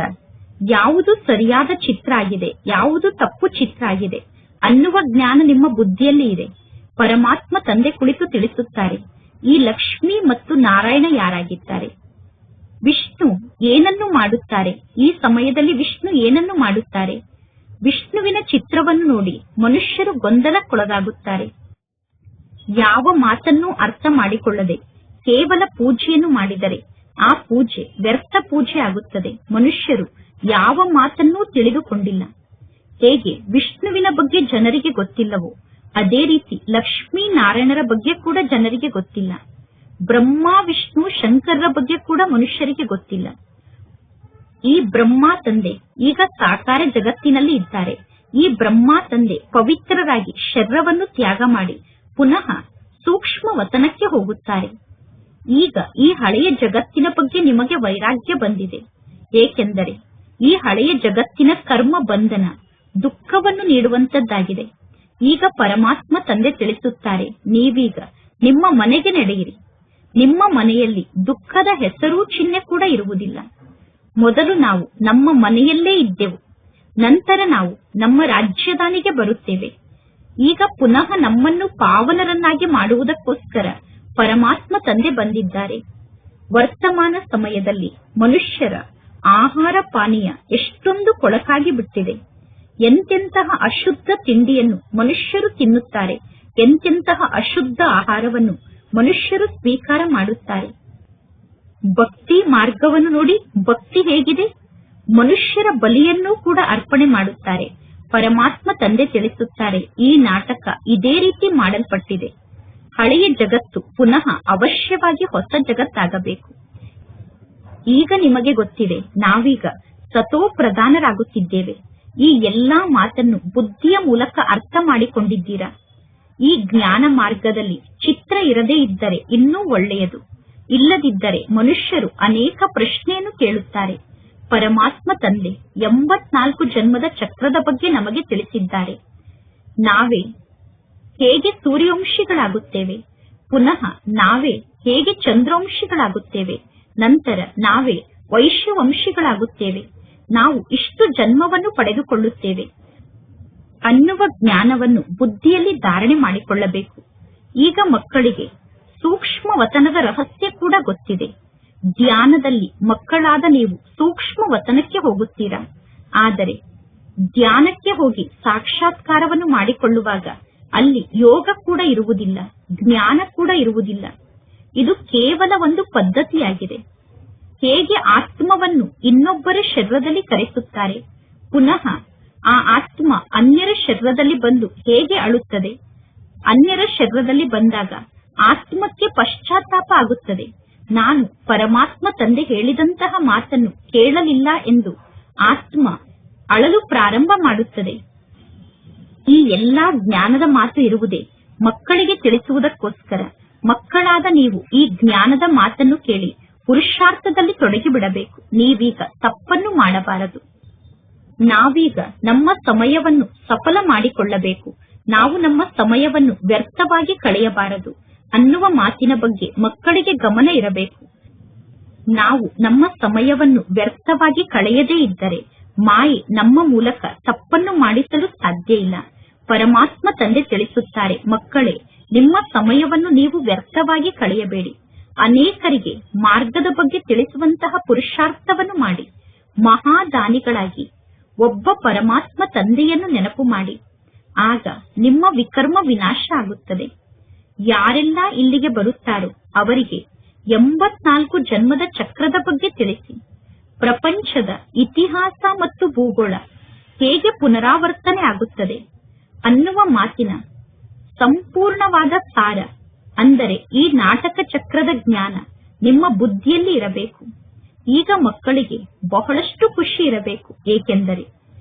ಯಾವುದು ಸರಿಯಾದ ಚಿತ್ರ ಆಗಿದೆ, ಯಾವುದು ತಪ್ಪು ಚಿತ್ರ ಆಗಿದೆ ಅನ್ನುವ ಜ್ಞಾನ ನಿಮ್ಮ ಬುದ್ಧಿಯಲ್ಲಿ ಇದೆ. ಪರಮಾತ್ಮ ತಂದೆ ಕುಳಿತು ತಿಳಿಸುತ್ತಾರೆ, ಈ ಲಕ್ಷ್ಮಿ ಮತ್ತು ನಾರಾಯಣ ಯಾರಾಗಿದ್ದಾರೆ, ವಿಷ್ಣು ಏನನ್ನು ಮಾಡುತ್ತಾರೆ, ಈ ಸಮಯದಲ್ಲಿ ವಿಷ್ಣು ಏನನ್ನು ಮಾಡುತ್ತಾರೆ. ವಿಷ್ಣುವಿನ ಚಿತ್ರವನ್ನು ನೋಡಿ ಮನುಷ್ಯರು ಗೊಂದಲಕ್ಕೊಳಗಾಗುತ್ತಾರೆ. ಯಾವ ಮಾತನ್ನೂ ಅರ್ಥ ಮಾಡಿಕೊಳ್ಳದೆ ಕೇವಲ ಪೂಜೆಯನ್ನು ಮಾಡಿದರೆ ಆ ಪೂಜೆ ವ್ಯರ್ಥ ಪೂಜೆ ಆಗುತ್ತದೆ. ಮನುಷ್ಯರು ಯಾವ ಮಾತನ್ನೂ ತಿಳಿದುಕೊಂಡಿಲ್ಲ. ಹೇಗೆ ವಿಷ್ಣುವಿನ ಬಗ್ಗೆ ಜನರಿಗೆ ಗೊತ್ತಿಲ್ಲವೋ ಅದೇ ರೀತಿ ಲಕ್ಷ್ಮೀ ನಾರಾಯಣರ ಬಗ್ಗೆ ಕೂಡ ಜನರಿಗೆ ಗೊತ್ತಿಲ್ಲ. ಬ್ರಹ್ಮ ವಿಷ್ಣು ಶಂಕರರ ಬಗ್ಗೆ ಕೂಡ ಮನುಷ್ಯರಿಗೆ ಗೊತ್ತಿಲ್ಲ. ಈ ಬ್ರಹ್ಮ ತಂದೆ ಈಗ ಸಾಕಾರ ಜಗತ್ತಿನಲ್ಲಿ ಇದ್ದಾರೆ. ಈ ಬ್ರಹ್ಮ ತಂದೆ ಪವಿತ್ರರಾಗಿ ಶರೀರವನ್ನು ತ್ಯಾಗ ಮಾಡಿ ಪುನಃ ಸೂಕ್ಷ್ಮ ವತನಕ್ಕೆ ಹೋಗುತ್ತಾರೆ. ಈಗ ಈ ಹಳೆಯ ಜಗತ್ತಿನ ಬಗ್ಗೆ ನಿಮಗೆ ವೈರಾಗ್ಯ ಬಂದಿದೆ. ಏಕೆಂದರೆ ಈ ಹಳೆಯ ಜಗತ್ತಿನ ಕರ್ಮ ಬಂಧನ ದುಃಖವನ್ನು ನೀಡುವಂತದ್ದಾಗಿದೆ. ಈಗ ಪರಮಾತ್ಮ ತಂದೆ ತಿಳಿಸುತ್ತಾರೆ, ನೀವೀಗ ನಿಮ್ಮ ಮನೆಗೆ ನಡೆಯಿರಿ. ನಿಮ್ಮ ಮನೆಯಲ್ಲಿ ದುಃಖದ ಹೆಸರೂ ಚಿಹ್ನೆ ಕೂಡ ಇರುವುದಿಲ್ಲ. ಮೊದಲು ನಾವು ನಮ್ಮ ಮನೆಯಲ್ಲೇ ಇದ್ದೆವು, ನಂತರ ನಾವು ನಮ್ಮ ರಾಜ್ಯದಾನಿಗೆ ಬರುತ್ತೇವೆ. ಈಗ ಪುನಃ ನಮ್ಮನ್ನು ಪಾವನರನ್ನಾಗಿ ಮಾಡುವುದಕ್ಕೋಸ್ಕರ ಪರಮಾತ್ಮ ತಂದೆ ಬಂದಿದ್ದಾರೆ. ವರ್ತಮಾನ ಸಮಯದಲ್ಲಿ ಮನುಷ್ಯರ ಆಹಾರ ಪಾನೀಯ ಎಷ್ಟೊಂದು ಕೊಳಕಾಗಿ ಬಿಟ್ಟಿದೆ. ಎಂತೆಂತಹ ಅಶುದ್ಧ ತಿಂಡಿಯನ್ನು ಮನುಷ್ಯರು ತಿನ್ನುತ್ತಾರೆ, ಎಂತೆಂತಹ ಅಶುದ್ಧ ಆಹಾರವನ್ನು ಮನುಷ್ಯರು ಸ್ವೀಕಾರ ಮಾಡುತ್ತಾರೆ. ಭಕ್ತಿ ಮಾರ್ಗವನ್ನು ನೋಡಿ, ಭಕ್ತಿ ಹೇಗಿದೆ. ಮನುಷ್ಯರ ಬಲಿಯನ್ನೂ ಕೂಡ ಅರ್ಪಣೆ ಮಾಡುತ್ತಾರೆ. ಪರಮಾತ್ಮ ತಂದೆ ತಿಳಿಸುತ್ತಾರೆ, ಈ ನಾಟಕ ಇದೇ ರೀತಿ ಮಾಡಲ್ಪಟ್ಟಿದೆ. ಹಳೆಯ ಜಗತ್ತು ಪುನಃ ಅವಶ್ಯವಾಗಿ ಹೊಸ ಜಗತ್ತಾಗಬೇಕು. ಈಗ ನಿಮಗೆ ಗೊತ್ತಿದೆ, ನಾವೀಗ ಸತೋ ಪ್ರಧಾನರಾಗುತ್ತಿದ್ದೇವೆ. ಈ ಎಲ್ಲಾ ಮಾತನ್ನು ಬುದ್ಧಿಯ ಮೂಲಕ ಅರ್ಥ ಮಾಡಿಕೊಂಡಿದ್ದೀರಾ. ಈ ಜ್ಞಾನ ಮಾರ್ಗದಲ್ಲಿ ಚಿತ್ರ ಇರದೇ ಇದ್ದರೆ ಇನ್ನೂ ಒಳ್ಳೆಯದು. ಇಲ್ಲದಿದ್ದರೆ ಮನುಷ್ಯರು ಅನೇಕ ಪ್ರಶ್ನೆಯನ್ನು ಕೇಳುತ್ತಾರೆ. ಪರಮಾತ್ಮ ತಂದೆ 84 ಜನ್ಮದ ಚಕ್ರದ ಬಗ್ಗೆ ನಮಗೆ ತಿಳಿಸಿದ್ದಾರೆ. ನಾವೇ ಹೇಗೆ ಸೂರ್ಯವಂಶಿಗಳಾಗುತ್ತೇವೆ, ಪುನಃ ನಾವೇ ಹೇಗೆ ಚಂದ್ರವಂಶಿಗಳಾಗುತ್ತೇವೆ, ನಂತರ ನಾವೇ ವೈಶ್ಯವಂಶಿಗಳಾಗುತ್ತೇವೆ. ನಾವು ಇಷ್ಟು ಜನ್ಮವನ್ನು ಪಡೆದುಕೊಳ್ಳುತ್ತೇವೆ ಅನ್ನುವ ಜ್ಞಾನವನ್ನು ಬುದ್ಧಿಯಲ್ಲಿ ಧಾರಣೆ ಮಾಡಿಕೊಳ್ಳಬೇಕು. ಈಗ ಮಕ್ಕಳಿಗೆ ಸೂಕ್ಷ್ಮ ವತನದ ರಹಸ್ಯ ಕೂಡ ಗೊತ್ತಿದೆ. ಧ್ಯಾನದಲ್ಲಿ ಮಕ್ಕಳಾದ ನೀವು ಸೂಕ್ಷ್ಮ ವತನಕ್ಕೆ ಹೋಗುತ್ತೀರಾ. ಆದರೆ ಧ್ಯಾನಕ್ಕೆ ಹೋಗಿ ಸಾಕ್ಷಾತ್ಕಾರವನ್ನು ಮಾಡಿಕೊಳ್ಳುವಾಗ ಅಲ್ಲಿ ಯೋಗ ಕೂಡ ಇರುವುದಿಲ್ಲ, ಜ್ಞಾನ ಕೂಡ ಇರುವುದಿಲ್ಲ. ಇದು ಕೇವಲ ಒಂದು ಪದ್ಧತಿಯಾಗಿದೆ. ಹೇಗೆ ಆತ್ಮವನ್ನು ಇನ್ನೊಬ್ಬರ ಶರೀರದಲ್ಲಿ ಕರೆಸುತ್ತಾರೆ, ಪುನಃ ಆ ಆತ್ಮ ಅನ್ಯರ ಶರೀರದಲ್ಲಿ ಬಂದು ಹೇಗೆ ಅಳುತ್ತದೆ. ಅನ್ಯರ ಶರೀರದಲ್ಲಿ ಬಂದಾಗ ಆತ್ಮಕ್ಕೆ ಪಶ್ಚಾತ್ತಾಪ ಆಗುತ್ತದೆ. ನಾನು ಪರಮಾತ್ಮ ತಂದೆ ಹೇಳಿದಂತಹ ಮಾತನ್ನು ಕೇಳಲಿಲ್ಲ ಎಂದು ಆತ್ಮ ಅಳಲು ಪ್ರಾರಂಭ ಮಾಡುತ್ತದೆ. ಈ ಎಲ್ಲಾ ಜ್ಞಾನದ ಮಾತು ಇರುವುದೇ ಮಕ್ಕಳಿಗೆ ತಿಳಿಸುವುದಕ್ಕೋಸ್ಕರ. ಮಕ್ಕಳಾದ ನೀವು ಈ ಜ್ಞಾನದ ಮಾತನ್ನು ಕೇಳಿ ಪುರುಷಾರ್ಥದಲ್ಲಿ ತೊಡಗಿಬಿಡಬೇಕು. ನೀವೀಗ ತಪ್ಪನ್ನು ಮಾಡಬಾರದು. ನಾವೀಗ ನಮ್ಮ ಸಮಯವನ್ನು ಸಫಲ ಮಾಡಿಕೊಳ್ಳಬೇಕು. ನಾವು ನಮ್ಮ ಸಮಯವನ್ನು ವ್ಯರ್ಥವಾಗಿ ಕಳೆಯಬಾರದು ಅನ್ನುವ ಮಾತಿನ ಬಗ್ಗೆ ಮಕ್ಕಳಿಗೆ ಗಮನ ಇರಬೇಕು. ನಾವು ನಮ್ಮ ಸಮಯವನ್ನು ವ್ಯರ್ಥವಾಗಿ ಕಳೆಯದೇ ಇದ್ದರೆ ಮಾಯೆ ನಮ್ಮ ಮೂಲಕ ತಪ್ಪನ್ನು ಮಾಡಿಸಲು ಸಾಧ್ಯ ಇಲ್ಲ. ಪರಮಾತ್ಮ ತಂದೆ ತಿಳಿಸುತ್ತಾರೆ, ಮಕ್ಕಳೇ, ನಿಮ್ಮ ಸಮಯವನ್ನು ನೀವು ವ್ಯರ್ಥವಾಗಿ ಕಳೆಯಬೇಡಿ. ಅನೇಕರಿಗೆ ಮಾರ್ಗದ ಬಗ್ಗೆ ತಿಳಿಸುವಂತಹ ಪುರುಷಾರ್ಥವನ್ನು ಮಾಡಿ ಮಹಾದಾನಿಗಳಾಗಿ ಒಬ್ಬ ಪರಮಾತ್ಮ ತಂದೆಯನ್ನು ನೆನಪು ಮಾಡಿ. ಆಗ ನಿಮ್ಮ ವಿಕರ್ಮ ವಿನಾಶ ಆಗುತ್ತದೆ. ಯಾರೆಲ್ಲ ಇಲ್ಲಿಗೆ ಬರುತ್ತಾರೋ ಅವರಿಗೆ 84 ಜನ್ಮದ ಚಕ್ರದ ಬಗ್ಗೆ ತಿಳಿಸಿ. ಪ್ರಪಂಚದ ಇತಿಹಾಸ ಮತ್ತು ಭೂಗೋಳ ಹೇಗೆ ಪುನರಾವರ್ತನೆ ಆಗುತ್ತದೆ ಅನ್ನುವ ಮಾತಿನ ಸಂಪೂರ್ಣವಾದ ಸಾರ, ಅಂದರೆ ಈ ನಾಟಕ ಚಕ್ರದ ಜ್ಞಾನ ನಿಮ್ಮ ಬುದ್ಧಿಯಲ್ಲಿ ಇರಬೇಕು. ಈಗ ಮಕ್ಕಳಿಗೆ ಬಹಳಷ್ಟು ಖುಷಿ ಇರಬೇಕು, ಏಕೆಂದರೆ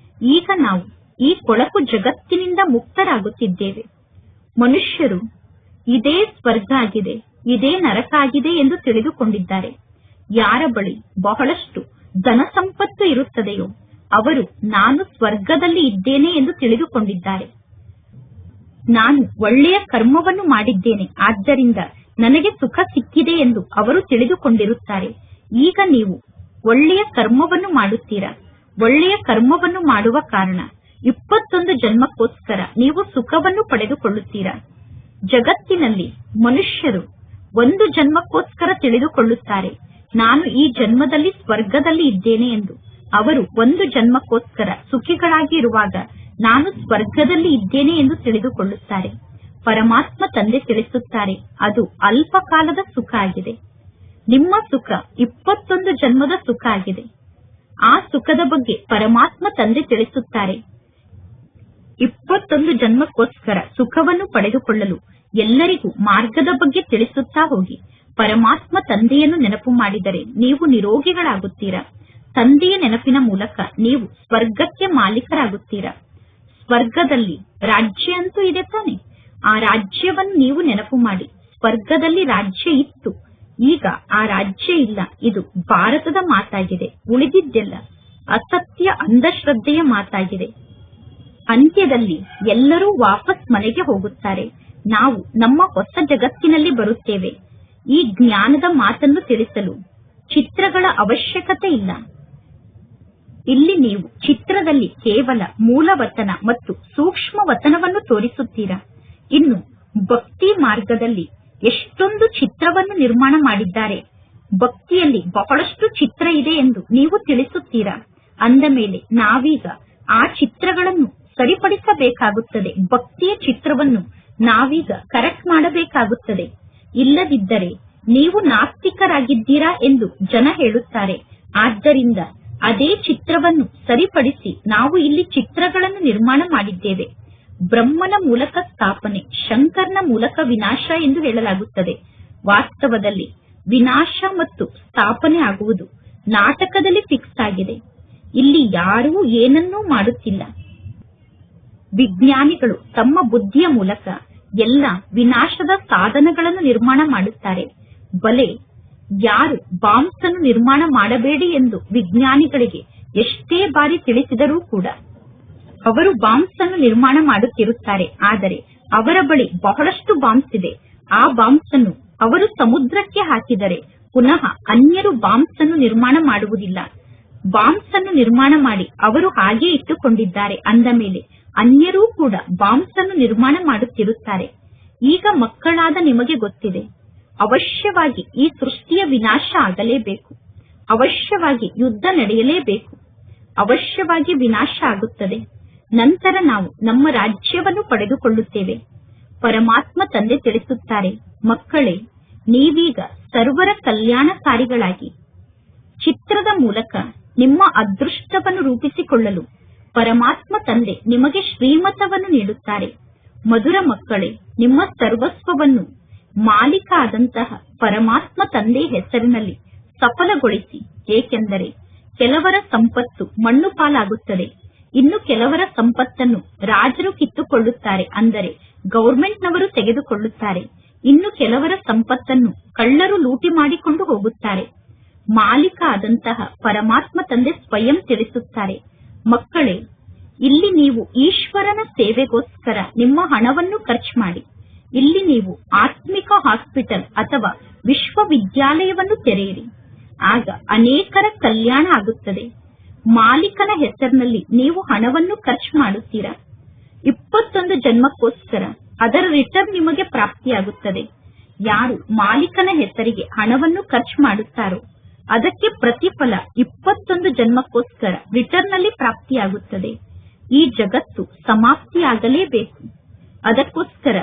ಈಗ ನಾವು ಈ ಕೊಳಕು ಜಗತ್ತಿನಿಂದ ಮುಕ್ತರಾಗುತ್ತಿದ್ದೇವೆ. ಮನುಷ್ಯರು ಇದೇ ಸ್ವರ್ಗ ಆಗಿದೆ, ಇದೇ ನರಕ ಆಗಿದೆ ಎಂದು ತಿಳಿದುಕೊಂಡಿದ್ದಾರೆ. ಯಾರ ಬಳಿ ಬಹಳಷ್ಟು ಧನ ಸಂಪತ್ತು ಇರುತ್ತದೆಯೋ ಅವರು ನಾನು ಸ್ವರ್ಗದಲ್ಲಿ ಇದ್ದೇನೆ ಎಂದು ತಿಳಿದುಕೊಂಡಿದ್ದಾರೆ. ನಾನು ಒಳ್ಳೆಯ ಕರ್ಮವನ್ನು ಮಾಡಿದ್ದೇನೆ, ಆದ್ದರಿಂದ ನನಗೆ ಸುಖ ಸಿಕ್ಕಿದೆ ಎಂದು ಅವರು ತಿಳಿದುಕೊಂಡಿರುತ್ತಾರೆ. ಈಗ ನೀವು ಒಳ್ಳೆಯ ಕರ್ಮವನ್ನು ಮಾಡುತ್ತೀರಾ. ಒಳ್ಳೆಯ ಕರ್ಮವನ್ನು ಮಾಡುವ ಕಾರಣ 21 ಜನ್ಮಕ್ಕೋಸ್ಕರ ನೀವು ಸುಖವನ್ನು ಪಡೆದುಕೊಳ್ಳುತ್ತೀರಾ. ಜಗತ್ತಿನಲ್ಲಿ ಮನುಷ್ಯರು 1 ಜನ್ಮಕ್ಕೋಸ್ಕರ ತಿಳಿದುಕೊಳ್ಳುತ್ತಾರೆ, ನಾನು ಈ ಜನ್ಮದಲ್ಲಿ ಸ್ವರ್ಗದಲ್ಲಿ ಇದ್ದೇನೆ ಎಂದು. ಅವರು 1 ಜನ್ಮಕ್ಕೋಸ್ಕರ ಸುಖಿಗಳಾಗಿ ಇರುವಾಗ ನಾನು ಸ್ವರ್ಗದಲ್ಲಿ ಇದ್ದೇನೆ ಎಂದು ತಿಳಿದುಕೊಳ್ಳುತ್ತಾರೆ. ಪರಮಾತ್ಮ ತಂದೆ ತಿಳಿಸುತ್ತಾರೆ, ಅದು ಅಲ್ಪ ಕಾಲದ ಸುಖ ಆಗಿದೆ. ನಿಮ್ಮ ಸುಖ 21 ಜನ್ಮದ ಸುಖ ಆಗಿದೆ. ಆ ಸುಖದ ಬಗ್ಗೆ ಪರಮಾತ್ಮ ತಂದೆ ತಿಳಿಸುತ್ತಾರೆ. 21 ಜನ್ಮಕ್ಕೋಸ್ಕರ ಸುಖವನ್ನು ಪಡೆದುಕೊಳ್ಳಲು ಎಲ್ಲರಿಗೂ ಮಾರ್ಗದ ಬಗ್ಗೆ ತಿಳಿಸುತ್ತಾ ಹೋಗಿ. ಪರಮಾತ್ಮ ತಂದೆಯನ್ನು ನೆನಪು ಮಾಡಿದರೆ ನೀವು ನಿರೋಗಿಗಳಾಗುತ್ತೀರಾ. ತಂದೆಯ ನೆನಪಿನ ಮೂಲಕ ನೀವು ಸ್ವರ್ಗಕ್ಕೆ ಮಾಲೀಕರಾಗುತ್ತೀರಾ. ಸ್ವರ್ಗದಲ್ಲಿ ರಾಜ್ಯ ಅಂತೂ ಇದೆ ತಾನೆ, ಆ ರಾಜ್ಯವನ್ನು ನೀವು ನೆನಪು ಮಾಡಿ. ಸ್ವರ್ಗದಲ್ಲಿ ರಾಜ್ಯ ಇತ್ತು, ಈಗ ಆ ರಾಜ್ಯ ಇಲ್ಲ. ಇದು ಭಾರತದ ಮಾತಾಗಿದೆ, ಉಳಿದಿದ್ದೆಲ್ಲ ಅಸತ್ಯ ಅಂಧಶ್ರದ್ಧೆಯ ಮಾತಾಗಿದೆ. ಅಂತ್ಯದಲ್ಲಿ ಎಲ್ಲರೂ ವಾಪಸ್ ಮನೆಗೆ ಹೋಗುತ್ತಾರೆ. ನಾವು ನಮ್ಮ ಹೊಸ ಜಗತ್ತಿನಲ್ಲಿ ಬರುತ್ತೇವೆ. ಈ ಜ್ಞಾನದ ಮಾತನ್ನು ತಿಳಿಸಲು ಚಿತ್ರಗಳ ಅವಶ್ಯಕತೆ ಇಲ್ಲ. ಇಲ್ಲಿ ನೀವು ಚಿತ್ರದಲ್ಲಿ ಕೇವಲ ಮೂಲವತನ ಮತ್ತು ಸೂಕ್ಷ್ಮ ವತನವನ್ನು ತೋರಿಸುತ್ತೀರಾ. ಇನ್ನು ಭಕ್ತಿ ಮಾರ್ಗದಲ್ಲಿ ಎಷ್ಟೊಂದು ಚಿತ್ರವನ್ನು ನಿರ್ಮಾಣ ಮಾಡಿದ್ದಾರೆ. ಭಕ್ತಿಯಲ್ಲಿ ಬಹಳಷ್ಟು ಚಿತ್ರ ಇದೆ ಎಂದು ನೀವು ತಿಳಿಸುತ್ತೀರಾ. ಅಂದ ಮೇಲೆ ನಾವೀಗ ಆ ಚಿತ್ರಗಳನ್ನು ಸರಿಪಡಿಸಬೇಕಾಗುತ್ತದೆ. ಭಕ್ತಿಯ ಚಿತ್ರವನ್ನು ನಾವೀಗ ಕರೆಕ್ಟ್ ಮಾಡಬೇಕಾಗುತ್ತದೆ. ಇಲ್ಲದಿದ್ದರೆ ನೀವು ನಾಸ್ತಿಕರಾಗಿದ್ದೀರಾ ಎಂದು ಜನ ಹೇಳುತ್ತಾರೆ. ಆದ್ದರಿಂದ ಅದೇ ಚಿತ್ರವನ್ನು ಸರಿಪಡಿಸಿ ನಾವು ಇಲ್ಲಿ ಚಿತ್ರಗಳನ್ನು ನಿರ್ಮಾಣ ಮಾಡಿದ್ದೇವೆ. ಬ್ರಹ್ಮನ ಮೂಲಕ ಸ್ಥಾಪನೆ, ಶಂಕರ್ನ ಮೂಲಕ ವಿನಾಶ ಎಂದು ಹೇಳಲಾಗುತ್ತದೆ. ವಾಸ್ತವದಲ್ಲಿ ವಿನಾಶ ಮತ್ತು ಸ್ಥಾಪನೆ ಆಗುವುದು ನಾಟಕದಲ್ಲಿ ಫಿಕ್ಸ್ ಆಗಿದೆ. ಇಲ್ಲಿ ಯಾರೂ ಏನನ್ನೂ ಮಾಡುತ್ತಿಲ್ಲ. ವಿಜ್ಞಾನಿಗಳು ತಮ್ಮ ಬುದ್ಧಿಯ ಮೂಲಕ ಎಲ್ಲ ವಿನಾಶದ ಸಾಧನಗಳನ್ನು ನಿರ್ಮಾಣ ಮಾಡುತ್ತಾರೆ. ಬಲೆ ಯಾರು ಬಾಂಬ್ಸ್ ಅನ್ನು ನಿರ್ಮಾಣ ಮಾಡಬೇಡಿ ಎಂದು ವಿಜ್ಞಾನಿಗಳಿಗೆ ಎಷ್ಟೇ ಬಾರಿ ತಿಳಿಸಿದರೂ ಕೂಡ ಅವರು ಬಾಂಬ್ಸ್ ಅನ್ನು ನಿರ್ಮಾಣ ಮಾಡುತ್ತಿರುತ್ತಾರೆ. ಆದರೆ ಅವರ ಬಳಿ ಬಹಳಷ್ಟು ಬಾಂಬ್ಸ್ ಇದೆ. ಆ ಬಾಂಬ್ಸ್ ಅನ್ನು ಅವರು ಸಮುದ್ರಕ್ಕೆ ಹಾಕಿದರೆ ಪುನಃ ಅನ್ಯರು ಬಾಂಬ್ಸ್ ಅನ್ನು ನಿರ್ಮಾಣ ಮಾಡುವುದಿಲ್ಲ. ಬಾಂಬ್ಸ್ ಅನ್ನು ನಿರ್ಮಾಣ ಮಾಡಿ ಅವರು ಹಾಗೆ ಇಟ್ಟುಕೊಂಡಿದ್ದಾರೆ. ಅಂದ ಮೇಲೆ ಅನ್ಯರೂ ಕೂಡ ಬಾಂಬ್ಸ್ ಅನ್ನು ನಿರ್ಮಾಣ ಮಾಡುತ್ತಿರುತ್ತಾರೆ. ಈಗ ಮಕ್ಕಳಾದ ನಿಮಗೆ ಗೊತ್ತಿದೆ, ಅವಶ್ಯವಾಗಿ ಈ ಸೃಷ್ಟಿಯ ವಿನಾಶ ಆಗಲೇಬೇಕು. ಅವಶ್ಯವಾಗಿ ಯುದ್ಧ ನಡೆಯಲೇಬೇಕು. ಅವಶ್ಯವಾಗಿ ವಿನಾಶ ಆಗುತ್ತದೆ. ನಂತರ ನಾವು ನಮ್ಮ ರಾಜ್ಯವನ್ನು ಪಡೆದುಕೊಳ್ಳುತ್ತೇವೆ. ಪರಮಾತ್ಮ ತಂದೆ ತಿಳಿಸುತ್ತಾರೆ, ಮಕ್ಕಳೇ, ನೀವೀಗ ಸರ್ವರ ಕಲ್ಯಾಣಕಾರಿಗಳಾಗಿ ಚಿತ್ರದ ಮೂಲಕ ನಿಮ್ಮ ಅದೃಷ್ಟವನ್ನು ರೂಪಿಸಿಕೊಳ್ಳಲು ಪರಮಾತ್ಮ ತಂದೆ ನಿಮಗೆ ಶ್ರೀಮತವನ್ನು ನೀಡುತ್ತಾರೆ. ಮಧುರ ಮಕ್ಕಳೇ, ನಿಮ್ಮ ಸರ್ವಸ್ವವನ್ನು ಮಾಲೀಕ ಆದಂತಹ ಪರಮಾತ್ಮ ತಂದೆ ಹೆಸರಿನಲ್ಲಿ ಸಫಲಗೊಳಿಸಿ. ಏಕೆಂದರೆ ಕೆಲವರ ಸಂಪತ್ತು ಮಣ್ಣು ಪಾಲಾಗುತ್ತದೆ, ಇನ್ನು ಕೆಲವರ ಸಂಪತ್ತನ್ನು ರಾಜರು ಕಿತ್ತುಕೊಳ್ಳುತ್ತಾರೆ, ಅಂದರೆ ಗೌರ್ಮೆಂಟ್ನವರು ತೆಗೆದುಕೊಳ್ಳುತ್ತಾರೆ. ಇನ್ನು ಕೆಲವರ ಸಂಪತ್ತನ್ನು ಕಳ್ಳರು ಲೂಟಿ ಮಾಡಿಕೊಂಡು ಹೋಗುತ್ತಾರೆ. ಮಾಲೀಕ ಆದಂತಹ ಪರಮಾತ್ಮ ತಂದೆ ಸ್ವಯಂ ತಿಳಿಸುತ್ತಾರೆ, ಮಕ್ಕಳೇ, ಇಲ್ಲಿ ನೀವು ಈಶ್ವರನ ಸೇವೆಗೋಸ್ಕರ ನಿಮ್ಮ ಹಣವನ್ನು ಖರ್ಚು ಮಾಡಿ. ಇಲ್ಲಿ ನೀವು ಆತ್ಮಿಕ ಹಾಸ್ಪಿಟಲ್ ಅಥವಾ ವಿಶ್ವವಿದ್ಯಾಲಯವನ್ನು ತೆರೆಯಿರಿ. ಆಗ ಅನೇಕರ ಕಲ್ಯಾಣ ಆಗುತ್ತದೆ. ಮಾಲೀಕನ ಹೆಸರಿನಲ್ಲಿ ನೀವು ಹಣವನ್ನು ಖರ್ಚು ಮಾಡುತ್ತೀರಾ. 21 ಜನ್ಮಕ್ಕೋಸ್ಕರ ಅದರ ರಿಟರ್ನ್ ನಿಮಗೆ ಪ್ರಾಪ್ತಿಯಾಗುತ್ತದೆ. ಯಾರು ಮಾಲೀಕನ ಹೆಸರಿಗೆ ಹಣವನ್ನು ಖರ್ಚು ಮಾಡುತ್ತಾರೋ ಅದಕ್ಕೆ ಪ್ರತಿಫಲ 21 ಜನ್ಮಕ್ಕೋಸ್ಕರ ರಿಟರ್ನ್ ನಲ್ಲಿ ಪ್ರಾಪ್ತಿಯಾಗುತ್ತದೆ. ಈ ಜಗತ್ತು ಸಮಾಪ್ತಿಯಾಗಲೇಬೇಕು. ಅದಕ್ಕೋಸ್ಕರ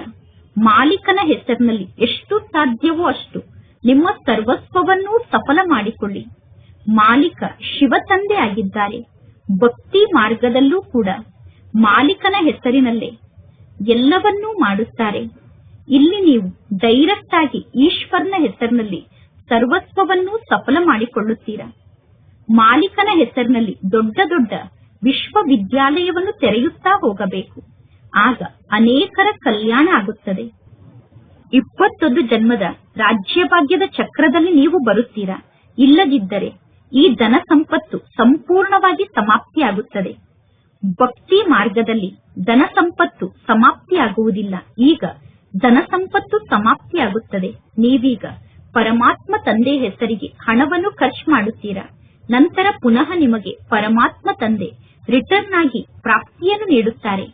ಮಾಲೀಕನ ಹೆಸರಿನಲ್ಲಿ ಎಷ್ಟು ಸಾಧ್ಯವೋ ಅಷ್ಟು ನಿಮ್ಮ ಸರ್ವಸ್ವವನ್ನೂ ಸಫಲ ಮಾಡಿಕೊಳ್ಳಿ. ಮಾಲೀಕ ಶಿವ ತಂದೆ ಆಗಿದ್ದಾರೆ. ಭಕ್ತಿ ಮಾರ್ಗದಲ್ಲೂ ಕೂಡ ಮಾಲೀಕನ ಹೆಸರಿನಲ್ಲೇ ಎಲ್ಲವನ್ನೂ ಮಾಡುತ್ತಾರೆ. ಇಲ್ಲಿ ನೀವು ಡೈರೆಕ್ಟ್ ಆಗಿ ಈಶ್ವರನ ಹೆಸರಿನಲ್ಲಿ ಸರ್ವಸ್ವವನ್ನೂ ಸಫಲ ಮಾಡಿಕೊಳ್ಳುತ್ತೀರಾ. ಮಾಲೀಕನ ಹೆಸರಿನಲ್ಲಿ ದೊಡ್ಡ ದೊಡ್ಡ ವಿಶ್ವವಿದ್ಯಾಲಯವನ್ನು ತೆರೆಯುತ್ತಾ ಹೋಗಬೇಕು. ಆಗ ಅನೇಕರ ಕಲ್ಯಾಣ ಆಗುತ್ತದೆ. 21 ಜನ್ಮದ ರಾಜ್ಯಭಾಗ್ಯದ ಚಕ್ರದಲ್ಲಿ ನೀವು ಬರುತ್ತೀರಾ. ಇಲ್ಲದಿದ್ದರೆ ಈ ಧನ ಸಂಪತ್ತು ಸಂಪೂರ್ಣವಾಗಿ ಸಮಾಪ್ತಿಯಾಗುತ್ತದೆ. ಭಕ್ತಿ ಮಾರ್ಗದಲ್ಲಿ ಧನ ಸಂಪತ್ತು ಸಮಾಪ್ತಿಯಾಗುವುದಿಲ್ಲ. ಈಗ ಧನ ಸಂಪತ್ತು ಸಮಾಪ್ತಿಯಾಗುತ್ತದೆ. ನೀವೀಗ ಪರಮಾತ್ಮ ತಂದೆ ಹೆಸರಿಗೆ ಹಣವನ್ನು ಖರ್ಚು ಮಾಡುತ್ತೀರಾ. ನಂತರ ಪುನಃ ನಿಮಗೆ ಪರಮಾತ್ಮ ತಂದೆ ರಿಟರ್ನ್ ಆಗಿ ಪ್ರಾಪ್ತಿಯನ್ನು ನೀಡುತ್ತಾರೆ.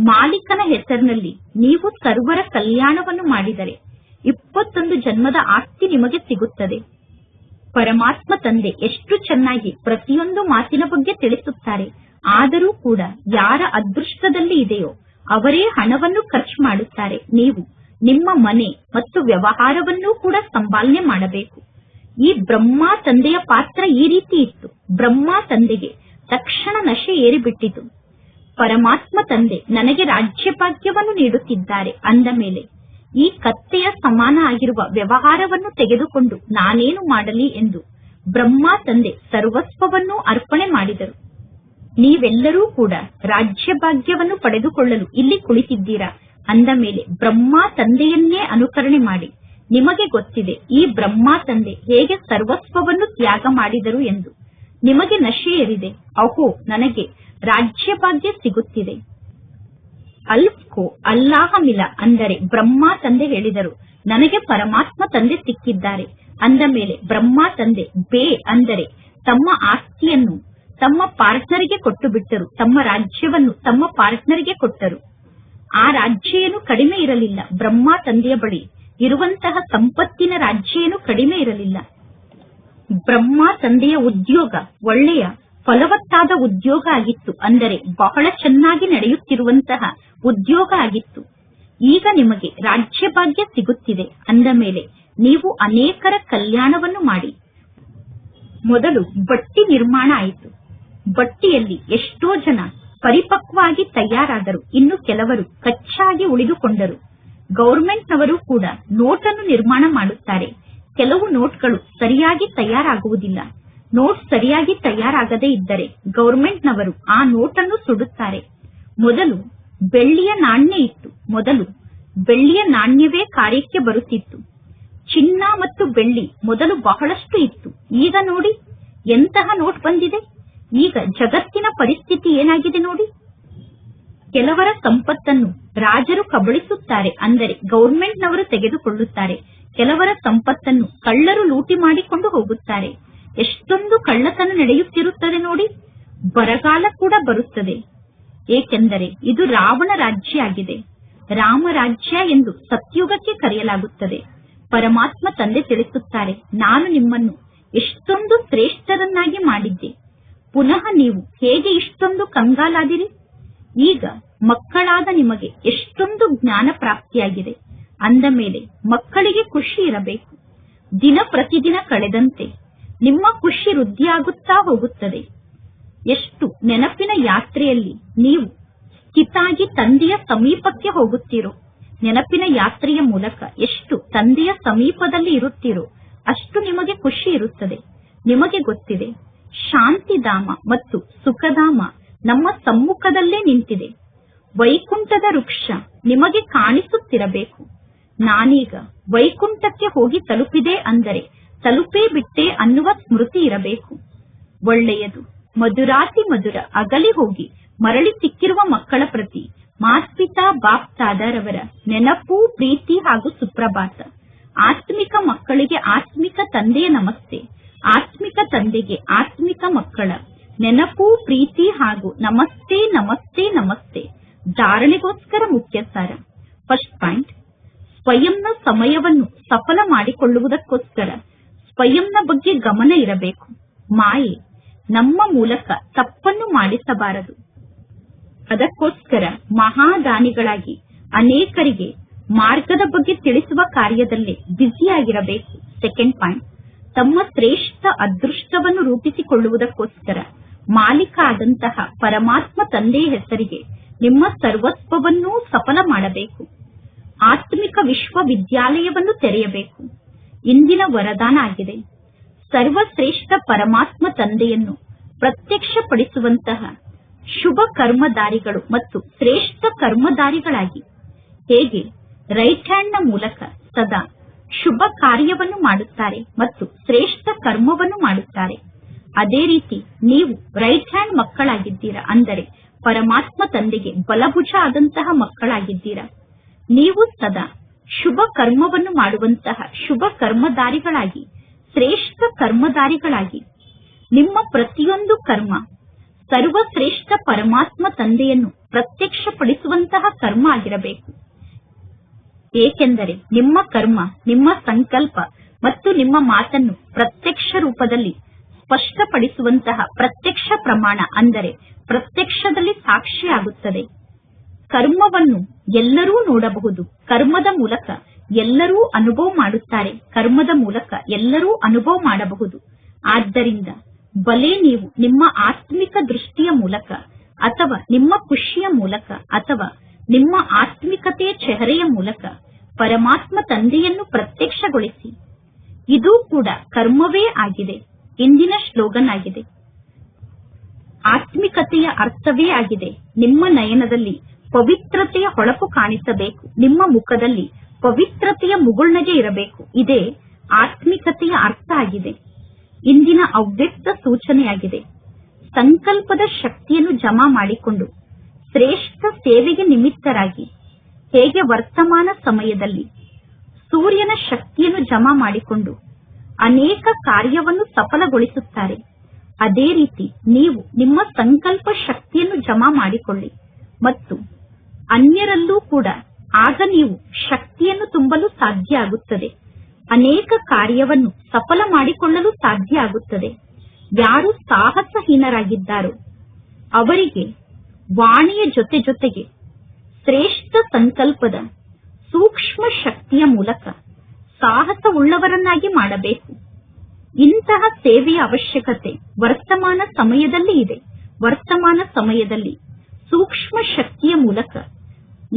ಮಾಲೀಕನ ಹೆಸರಿನಲ್ಲಿ ನೀವು ಸರ್ವರ ಕಲ್ಯಾಣವನ್ನು ಮಾಡಿದರೆ 21 ಜನ್ಮದ ಆಸ್ತಿ ನಿಮಗೆ ಸಿಗುತ್ತದೆ. ಪರಮಾತ್ಮ ತಂದೆ ಎಷ್ಟು ಚೆನ್ನಾಗಿ ಪ್ರತಿಯೊಂದು ಮಾತಿನ ಬಗ್ಗೆ ತಿಳಿಸುತ್ತಾರೆ. ಆದರೂ ಕೂಡ ಯಾರ ಅದೃಷ್ಟದಲ್ಲಿ ಇದೆಯೋ ಅವರೇ ಹಣವನ್ನು ಖರ್ಚು ಮಾಡುತ್ತಾರೆ. ನೀವು ನಿಮ್ಮ ಮನೆ ಮತ್ತು ವ್ಯವಹಾರವನ್ನೂ ಕೂಡ ಸಂಪಾಲನೆ ಮಾಡಬೇಕು. ಈ ಬ್ರಹ್ಮ ತಂದೆಯ ಪಾತ್ರ ಈ ರೀತಿ ಇತ್ತು. ಬ್ರಹ್ಮ ತಂದೆಗೆ ತಕ್ಷಣ ನಶೆ ಏರಿಬಿಟ್ಟಿತು. ಪರಮಾತ್ಮ ತಂದೆ ನನಗೆ ರಾಜ್ಯಭಾಗ್ಯವನ್ನು ನೀಡುತ್ತಿದ್ದಾರೆ ಅಂದ ಮೇಲೆ ಈ ಕತ್ತೆಯ ಸಮಾನ ಆಗಿರುವ ವ್ಯವಹಾರವನ್ನು ತೆಗೆದುಕೊಂಡು ನಾನೇನು ಮಾಡಲಿ ಎಂದು ಬ್ರಹ್ಮ ತಂದೆ ಸರ್ವಸ್ವವನ್ನೂ ಅರ್ಪಣೆ ಮಾಡಿದರು. ನೀವೆಲ್ಲರೂ ಕೂಡ ರಾಜ್ಯಭಾಗ್ಯವನ್ನು ಪಡೆದುಕೊಳ್ಳಲು ಇಲ್ಲಿ ಕುಳಿತಿದ್ದೀರಾ ಅಂದ ಮೇಲೆ ಬ್ರಹ್ಮ ತಂದೆಯನ್ನೇ ಅನುಕರಣೆ ಮಾಡಿ. ನಿಮಗೆ ಗೊತ್ತಿದೆ ಈ ಬ್ರಹ್ಮ ತಂದೆ ಹೇಗೆ ಸರ್ವಸ್ವವನ್ನು ತ್ಯಾಗ ಮಾಡಿದರು ಎಂದು. ನಿಮಗೆ ನಶೆ ಏರಿದೆ. ಅಹೋ, ನನಗೆ ರಾಜ್ಯಭಾಗ್ಯ ಸಿಗುತ್ತಿದೆ. ಅಲ್ಫ್ ಕೋ ಅಲ್ಲಾಹ ಮಿಲ ಅಂದರೆ ಬ್ರಹ್ಮ ತಂದೆ ಹೇಳಿದರು ನನಗೆ ಪರಮಾತ್ಮ ತಂದೆ ಸಿಕ್ಕಿದ್ದಾರೆ ಅಂದ ಮೇಲೆ ಬ್ರಹ್ಮ ತಂದೆ ಬೇ ಅಂದರೆ ತಮ್ಮ ಆಸ್ತಿಯನ್ನು ತಮ್ಮ ಪಾರ್ಟ್ನರ್ಗೆ ಕೊಟ್ಟು ಬಿಟ್ಟರು. ತಮ್ಮ ರಾಜ್ಯವನ್ನು ತಮ್ಮ ಪಾರ್ಟ್ನರ್ಗೆ ಕೊಟ್ಟರು. ಆ ರಾಜ್ಯ ಏನು ಕಡಿಮೆ ಇರಲಿಲ್ಲ. ಬ್ರಹ್ಮ ತಂದೆಯ ಬಳಿ ಇರುವಂತಹ ಸಂಪತ್ತಿನ ರಾಜ್ಯ ಏನು ಕಡಿಮೆ ಇರಲಿಲ್ಲ. ಬ್ರಹ್ಮ ತಂದೆಯ ಉದ್ಯೋಗ ಒಳ್ಳೆಯ ಫಲವತ್ತಾದ ಉದ್ಯೋಗ ಆಗಿತ್ತು. ಅಂದರೆ ಬಹಳ ಚೆನ್ನಾಗಿ ನಡೆಯುತ್ತಿರುವಂತಹ ಉದ್ಯೋಗ ಆಗಿತ್ತು. ಈಗ ನಿಮಗೆ ರಾಜ್ಯಭಾಗ್ಯ ಸಿಗುತ್ತಿದೆ ಅಂದ ಮೇಲೆ ನೀವು ಅನೇಕರ ಕಲ್ಯಾಣವನ್ನು ಮಾಡಿ. ಮೊದಲು ಬಟ್ಟಿ ನಿರ್ಮಾಣ ಆಯಿತು. ಬಟ್ಟಿಯಲ್ಲಿ ಎಷ್ಟೋ ಜನ ಪರಿಪಕ್ವಾಗಿ ತಯಾರಾದರು. ಇನ್ನು ಕೆಲವರು ಕಚ್ಚಾಗಿ ಉಳಿದುಕೊಂಡರು. ಗೌರ್ಮೆಂಟ್ನವರು ಕೂಡ ನೋಟನ್ನು ನಿರ್ಮಾಣ ಮಾಡುತ್ತಾರೆ. ಕೆಲವು ನೋಟ್ಗಳು ಸರಿಯಾಗಿ ತಯಾರಾಗುವುದಿಲ್ಲ. ನೋಟ್ ಸರಿಯಾಗಿ ತಯಾರಾಗದೇ ಇದ್ದರೆ ಗೌರ್ಮೆಂಟ್ನವರು ಆ ನೋಟನ್ನು ಸುಡುತ್ತಾರೆ. ಮೊದಲು ಬೆಳ್ಳಿಯ ನಾಣ್ಯ ಇತ್ತು. ಮೊದಲು ಬೆಳ್ಳಿಯ ನಾಣ್ಯವೇ ಕಾರ್ಯಕ್ಕೆ ಬರುತ್ತಿತ್ತು. ಚಿನ್ನ ಮತ್ತು ಬೆಳ್ಳಿ ಮೊದಲು ಬಹಳಷ್ಟು ಇತ್ತು. ಈಗ ನೋಡಿ ಎಂತಹ ನೋಟ್ ಬಂದಿದೆ. ಈಗ ಜಗತ್ತಿನ ಪರಿಸ್ಥಿತಿ ಏನಾಗಿದೆ ನೋಡಿ. ಕೆಲವರ ಸಂಪತ್ತನ್ನು ರಾಜರು ಕಬಳಿಸುತ್ತಾರೆ. ಅಂದರೆ ಗೌರ್ಮೆಂಟ್ನವರು ತೆಗೆದುಕೊಳ್ಳುತ್ತಾರೆ. ಕೆಲವರ ಸಂಪತ್ತನ್ನು ಕಳ್ಳರು ಲೂಟಿ ಮಾಡಿಕೊಂಡು ಹೋಗುತ್ತಾರೆ. ಎಷ್ಟೊಂದು ಕಳ್ಳತನ ನಡೆಯುತ್ತಿರುತ್ತದೆ ನೋಡಿ. ಬರಗಾಲ ಕೂಡ ಬರುತ್ತದೆ. ಏಕೆಂದರೆ ಇದು ರಾವಣ ರಾಜ್ಯ ಆಗಿದೆ. ರಾಮರಾಜ್ಯ ಎಂದು ಸತ್ಯುಗಕ್ಕೆ ಕರೆಯಲಾಗುತ್ತದೆ. ಪರಮಾತ್ಮ ತಂದೆ ತಿಳಿಸುತ್ತಾರೆ ನಾನು ನಿಮ್ಮನ್ನು ಎಷ್ಟೊಂದು ಶ್ರೇಷ್ಠರನ್ನಾಗಿ ಮಾಡಿದ್ದೆ. ಪುನಃ ನೀವು ಹೇಗೆ ಇಷ್ಟೊಂದು ಕಂಗಾಲಾದಿರಿ. ಈಗ ಮಕ್ಕಳಾದ ನಿಮಗೆ ಎಷ್ಟೊಂದು ಜ್ಞಾನ ಪ್ರಾಪ್ತಿಯಾಗಿದೆ ಅಂದ ಮೇಲೆ ಮಕ್ಕಳಿಗೆ ಖುಷಿ ಇರಬೇಕು. ದಿನ ಪ್ರತಿದಿನ ಕಳೆದಂತೆ ನಿಮ್ಮ ಖುಷಿ ವೃದ್ಧಿಯಾಗುತ್ತಾ ಹೋಗುತ್ತದೆ. ಎಷ್ಟು ನೆನಪಿನ ಯಾತ್ರೆಯಲ್ಲಿ ನೀವು ಸ್ಥಿತಾಗಿ ತಂದೆಯ ಸಮೀಪಕ್ಕೆ ಹೋಗುತ್ತೀರೋ, ನೆನಪಿನ ಯಾತ್ರೆಯ ಮೂಲಕ ಎಷ್ಟು ತಂದೆಯ ಸಮೀಪದಲ್ಲಿ ಇರುತ್ತೀರೋ ಅಷ್ಟು ನಿಮಗೆ ಖುಷಿ ಇರುತ್ತದೆ. ನಿಮಗೆ ಗೊತ್ತಿದೆ ಶಾಂತಿಧಾಮ ಮತ್ತು ಸುಖಧಾಮ ನಮ್ಮ ಸಮ್ಮುಖದಲ್ಲೇ ನಿಂತಿದೆ. ವೈಕುಂಠದ ವೃಕ್ಷ ನಿಮಗೆ ಕಾಣಿಸುತ್ತಿರಬೇಕು. ನಾನೀಗ ವೈಕುಂಠಕ್ಕೆ ಹೋಗಿ ತಲುಪಿದೆ ಅಂದರೆ ತಲುಪೇ ಬಿಟ್ಟೆ ಅನ್ನುವ ಸ್ಮೃತಿ ಇರಬೇಕು. ಒಳ್ಳೆಯದು. ಮಧುರಾತಿ ಮಧುರ ಅಗಲಿ ಹೋಗಿ ಮರಳಿ ಸಿಕ್ಕಿರುವ ಮಕ್ಕಳ ಪ್ರತಿ ಮಾತ್ಪಿತಾ ಬಾಪ್ ದಾದಾರವರ ನೆನಪು, ಪ್ರೀತಿ ಹಾಗೂ ಸುಪ್ರಭಾತ. ಆತ್ಮಿಕ ಮಕ್ಕಳಿಗೆ ಆತ್ಮಿಕ ತಂದೆಯ ನಮಸ್ತೆ. ಆತ್ಮಿಕ ತಂದೆಗೆ ಆತ್ಮಿಕ ಮಕ್ಕಳ ನೆನಪು, ಪ್ರೀತಿ ಹಾಗೂ ನಮಸ್ತೆ ನಮಸ್ತೆ ನಮಸ್ತೆ. ಧಾರಣೆಗೋಸ್ಕರ ಮುಖ್ಯ ಸಾರ. ಫಸ್ಟ್ ಪಾಯಿಂಟ್, ಸ್ವಯಂನ ಸಮಯವನ್ನು ಸಫಲ ಮಾಡಿಕೊಳ್ಳುವುದಕ್ಕೋಸ್ಕರ ಸ್ವಯಂನ ಬಗ್ಗೆ ಗಮನ ಇರಬೇಕು. ಮಾಯೆ ನಮ್ಮ ಮೂಲಕ ತಪ್ಪನ್ನು ಮಾಡಿಸಬಾರದು. ಅದಕ್ಕೋಸ್ಕರ ಮಹಾದಾನಿಗಳಾಗಿ ಅನೇಕರಿಗೆ ಮಾರ್ಗದ ಬಗ್ಗೆ ತಿಳಿಸುವ ಕಾರ್ಯದಲ್ಲಿ ಬ್ಯುಸಿಯಾಗಿರಬೇಕು. ಸೆಕೆಂಡ್ ಪಾಯಿಂಟ್, ತಮ್ಮ ಶ್ರೇಷ್ಠ ಅದೃಷ್ಟವನ್ನು ರೂಪಿಸಿಕೊಳ್ಳುವುದಕ್ಕೋಸ್ಕರ ಮಾಲೀಕ ಆದಂತಹ ಪರಮಾತ್ಮ ತಂದೆಯ ಹೆಸರಿಗೆ ನಿಮ್ಮ ಸರ್ವಸ್ವವನ್ನೂ ಸಫಲ ಮಾಡಬೇಕು. ಆತ್ಮಿಕ ವಿಶ್ವವಿದ್ಯಾಲಯವನ್ನು ತೆರೆಯಬೇಕು. ಇಂದಿನ ವರದಾನ ಆಗಿದೆ. ಸರ್ವಶ್ರೇಷ್ಠ ಪರಮಾತ್ಮ ತಂದೆಯನ್ನು ಪ್ರತ್ಯಕ್ಷಪಡಿಸುವಂತಹ ಶುಭ ಕರ್ಮಧಾರಿಗಳು ಮತ್ತು ಶ್ರೇಷ್ಠ ಕರ್ಮಧಾರಿಗಳಾಗಿ ಹೇಗೆ ರೈಟ್ ಹ್ಯಾಂಡ್ ನ ಮೂಲಕ ಸದಾ ಶುಭ ಕಾರ್ಯವನ್ನು ಮಾಡುತ್ತಾರೆ ಮತ್ತು ಶ್ರೇಷ್ಠ ಕರ್ಮವನ್ನು ಮಾಡುತ್ತಾರೆ, ಅದೇ ರೀತಿ ನೀವು ರೈಟ್ ಹ್ಯಾಂಡ್ ಮಕ್ಕಳಾಗಿದ್ದೀರಾ. ಅಂದರೆ ಪರಮಾತ್ಮ ತಂದೆಗೆ ಬಲಭುಜ ಆದಂತಹ ಮಕ್ಕಳಾಗಿದ್ದೀರಾ. ನೀವು ಸದಾ ಶುಭ ಕರ್ಮವನ್ನು ಮಾಡುವಂತಹ ಶುಭ ಕರ್ಮಧಾರಿಗಳಾಗಿ ಶ್ರೇಷ್ಠ ಕರ್ಮಧಾರಿಗಳಾಗಿ ನಿಮ್ಮ ಪ್ರತಿಯೊಂದು ಕರ್ಮ ಸರ್ವಶ್ರೇಷ್ಠ ಪರಮಾತ್ಮ ತಂದೆಯನ್ನು ಪ್ರತ್ಯಕ್ಷಪಡಿಸುವಂತಹ ಕರ್ಮ ಆಗಿರಬೇಕು. ಏಕೆಂದರೆ ನಿಮ್ಮ ಕರ್ಮ, ನಿಮ್ಮ ಸಂಕಲ್ಪ ಮತ್ತು ನಿಮ್ಮ ಮಾತನ್ನು ಪ್ರತ್ಯಕ್ಷ ರೂಪದಲ್ಲಿ ಸ್ಪಷ್ಟಪಡಿಸುವಂತಹ ಪ್ರತ್ಯಕ್ಷ ಪ್ರಮಾಣ, ಅಂದರೆ ಪ್ರತ್ಯಕ್ಷದಲ್ಲಿ ಸಾಕ್ಷಿಯಾಗುತ್ತದೆ. ಕರ್ಮವನ್ನು ಎಲ್ಲರೂ ನೋಡಬಹುದು. ಕರ್ಮದ ಮೂಲಕ ಎಲ್ಲರೂ ಅನುಭವ ಮಾಡುತ್ತಾರೆ. ಕರ್ಮದ ಮೂಲಕ ಎಲ್ಲರೂ ಅನುಭವ ಮಾಡಬಹುದು. ಆದ್ದರಿಂದ ಬಲೆ ನೀವು ನಿಮ್ಮ ಆತ್ಮಿಕ ದೃಷ್ಟಿಯ ಮೂಲಕ ಅಥವಾ ನಿಮ್ಮ ಖುಷಿಯ ಮೂಲಕ ಅಥವಾ ನಿಮ್ಮ ಆತ್ಮಿಕತೆಯ ಚೆಹರೆಯ ಮೂಲಕ ಪರಮಾತ್ಮ ತಂದೆಯನ್ನು ಪ್ರತ್ಯಕ್ಷಗೊಳಿಸಿ. ಇದು ಕೂಡ ಕರ್ಮವೇ ಆಗಿದೆ. ಇಂದಿನ ಶ್ಲೋಗನ್ ಆಗಿದೆ. ಆತ್ಮಿಕತೆಯ ಅರ್ಥವೇ ಆಗಿದೆ ನಿಮ್ಮ ನಯನದಲ್ಲಿ ಪವಿತ್ರತೆಯ ಹೊಳಪು ಕಾಣಿಸಬೇಕು, ನಿಮ್ಮ ಮುಖದಲ್ಲಿ ಪವಿತ್ರತೆಯ ಮುಗುಳ್ನಗೆ ಇರಬೇಕು. ಇದೇ ಆತ್ಮಿಕತೆಯ ಅರ್ಥ ಆಗಿದೆ. ಇಂದಿನ ಅವ್ಯಕ್ತ ಸೂಚನೆಯಾಗಿದೆ. ಸಂಕಲ್ಪದ ಶಕ್ತಿಯನ್ನು ಜಮಾ ಮಾಡಿಕೊಂಡು ಶ್ರೇಷ್ಠ ಸೇವೆಗೆ ನಿಮಿತ್ತರಾಗಿ ಹೇಗೆ ವರ್ತಮಾನ ಸಮಯದಲ್ಲಿ ಸೂರ್ಯನ ಶಕ್ತಿಯನ್ನು ಜಮಾ ಮಾಡಿಕೊಂಡು ಅನೇಕ ಕಾರ್ಯವನ್ನು ಸಫಲಗೊಳಿಸುತ್ತಾರೆ, ಅದೇ ರೀತಿ ನೀವು ನಿಮ್ಮ ಸಂಕಲ್ಪ ಶಕ್ತಿಯನ್ನು ಜಮಾ ಮಾಡಿಕೊಳ್ಳಿ ಮತ್ತು ಅನ್ಯರಲ್ಲೂ ಕೂಡ ಆಗ ನೀವು ಶಕ್ತಿಯನ್ನು ತುಂಬಲು ಸಾಧ್ಯ ಆಗುತ್ತದೆ. ಅನೇಕ ಕಾರ್ಯವನ್ನು ಸಫಲ ಮಾಡಿಕೊಳ್ಳಲು ಸಾಧ್ಯ ಆಗುತ್ತದೆ. ಯಾರು ಸಾಹಸಹೀನರಾಗಿದ್ದಾರೋ ಅವರಿಗೆ ವಾಣಿಯ ಜೊತೆ ಜೊತೆಗೆ ಶ್ರೇಷ್ಠ ಸಂಕಲ್ಪದ ಸೂಕ್ಷ್ಮ ಶಕ್ತಿಯ ಮೂಲಕ ಸಾಹಸವುಳ್ಳವರನ್ನಾಗಿ ಮಾಡಬೇಕು. ಇಂತಹ ಸೇವೆಯ ಅವಶ್ಯಕತೆ ವರ್ತಮಾನ ಸಮಯದಲ್ಲಿ ಇದೆ. ವರ್ತಮಾನ ಸಮಯದಲ್ಲಿ ಸೂಕ್ಷ್ಮ ಶಕ್ತಿಯ ಮೂಲಕ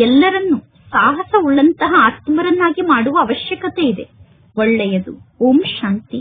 ಎಲ್ಲರನ್ನೂ ಸಾಹಸವುಳ್ಳಂತಹ ಆತ್ಮರನ್ನಾಗಿ ಮಾಡುವ ಅವಶ್ಯಕತೆ ಇದೆ. ಒಳ್ಳೆಯದು. ಓಂ ಶಾಂತಿ.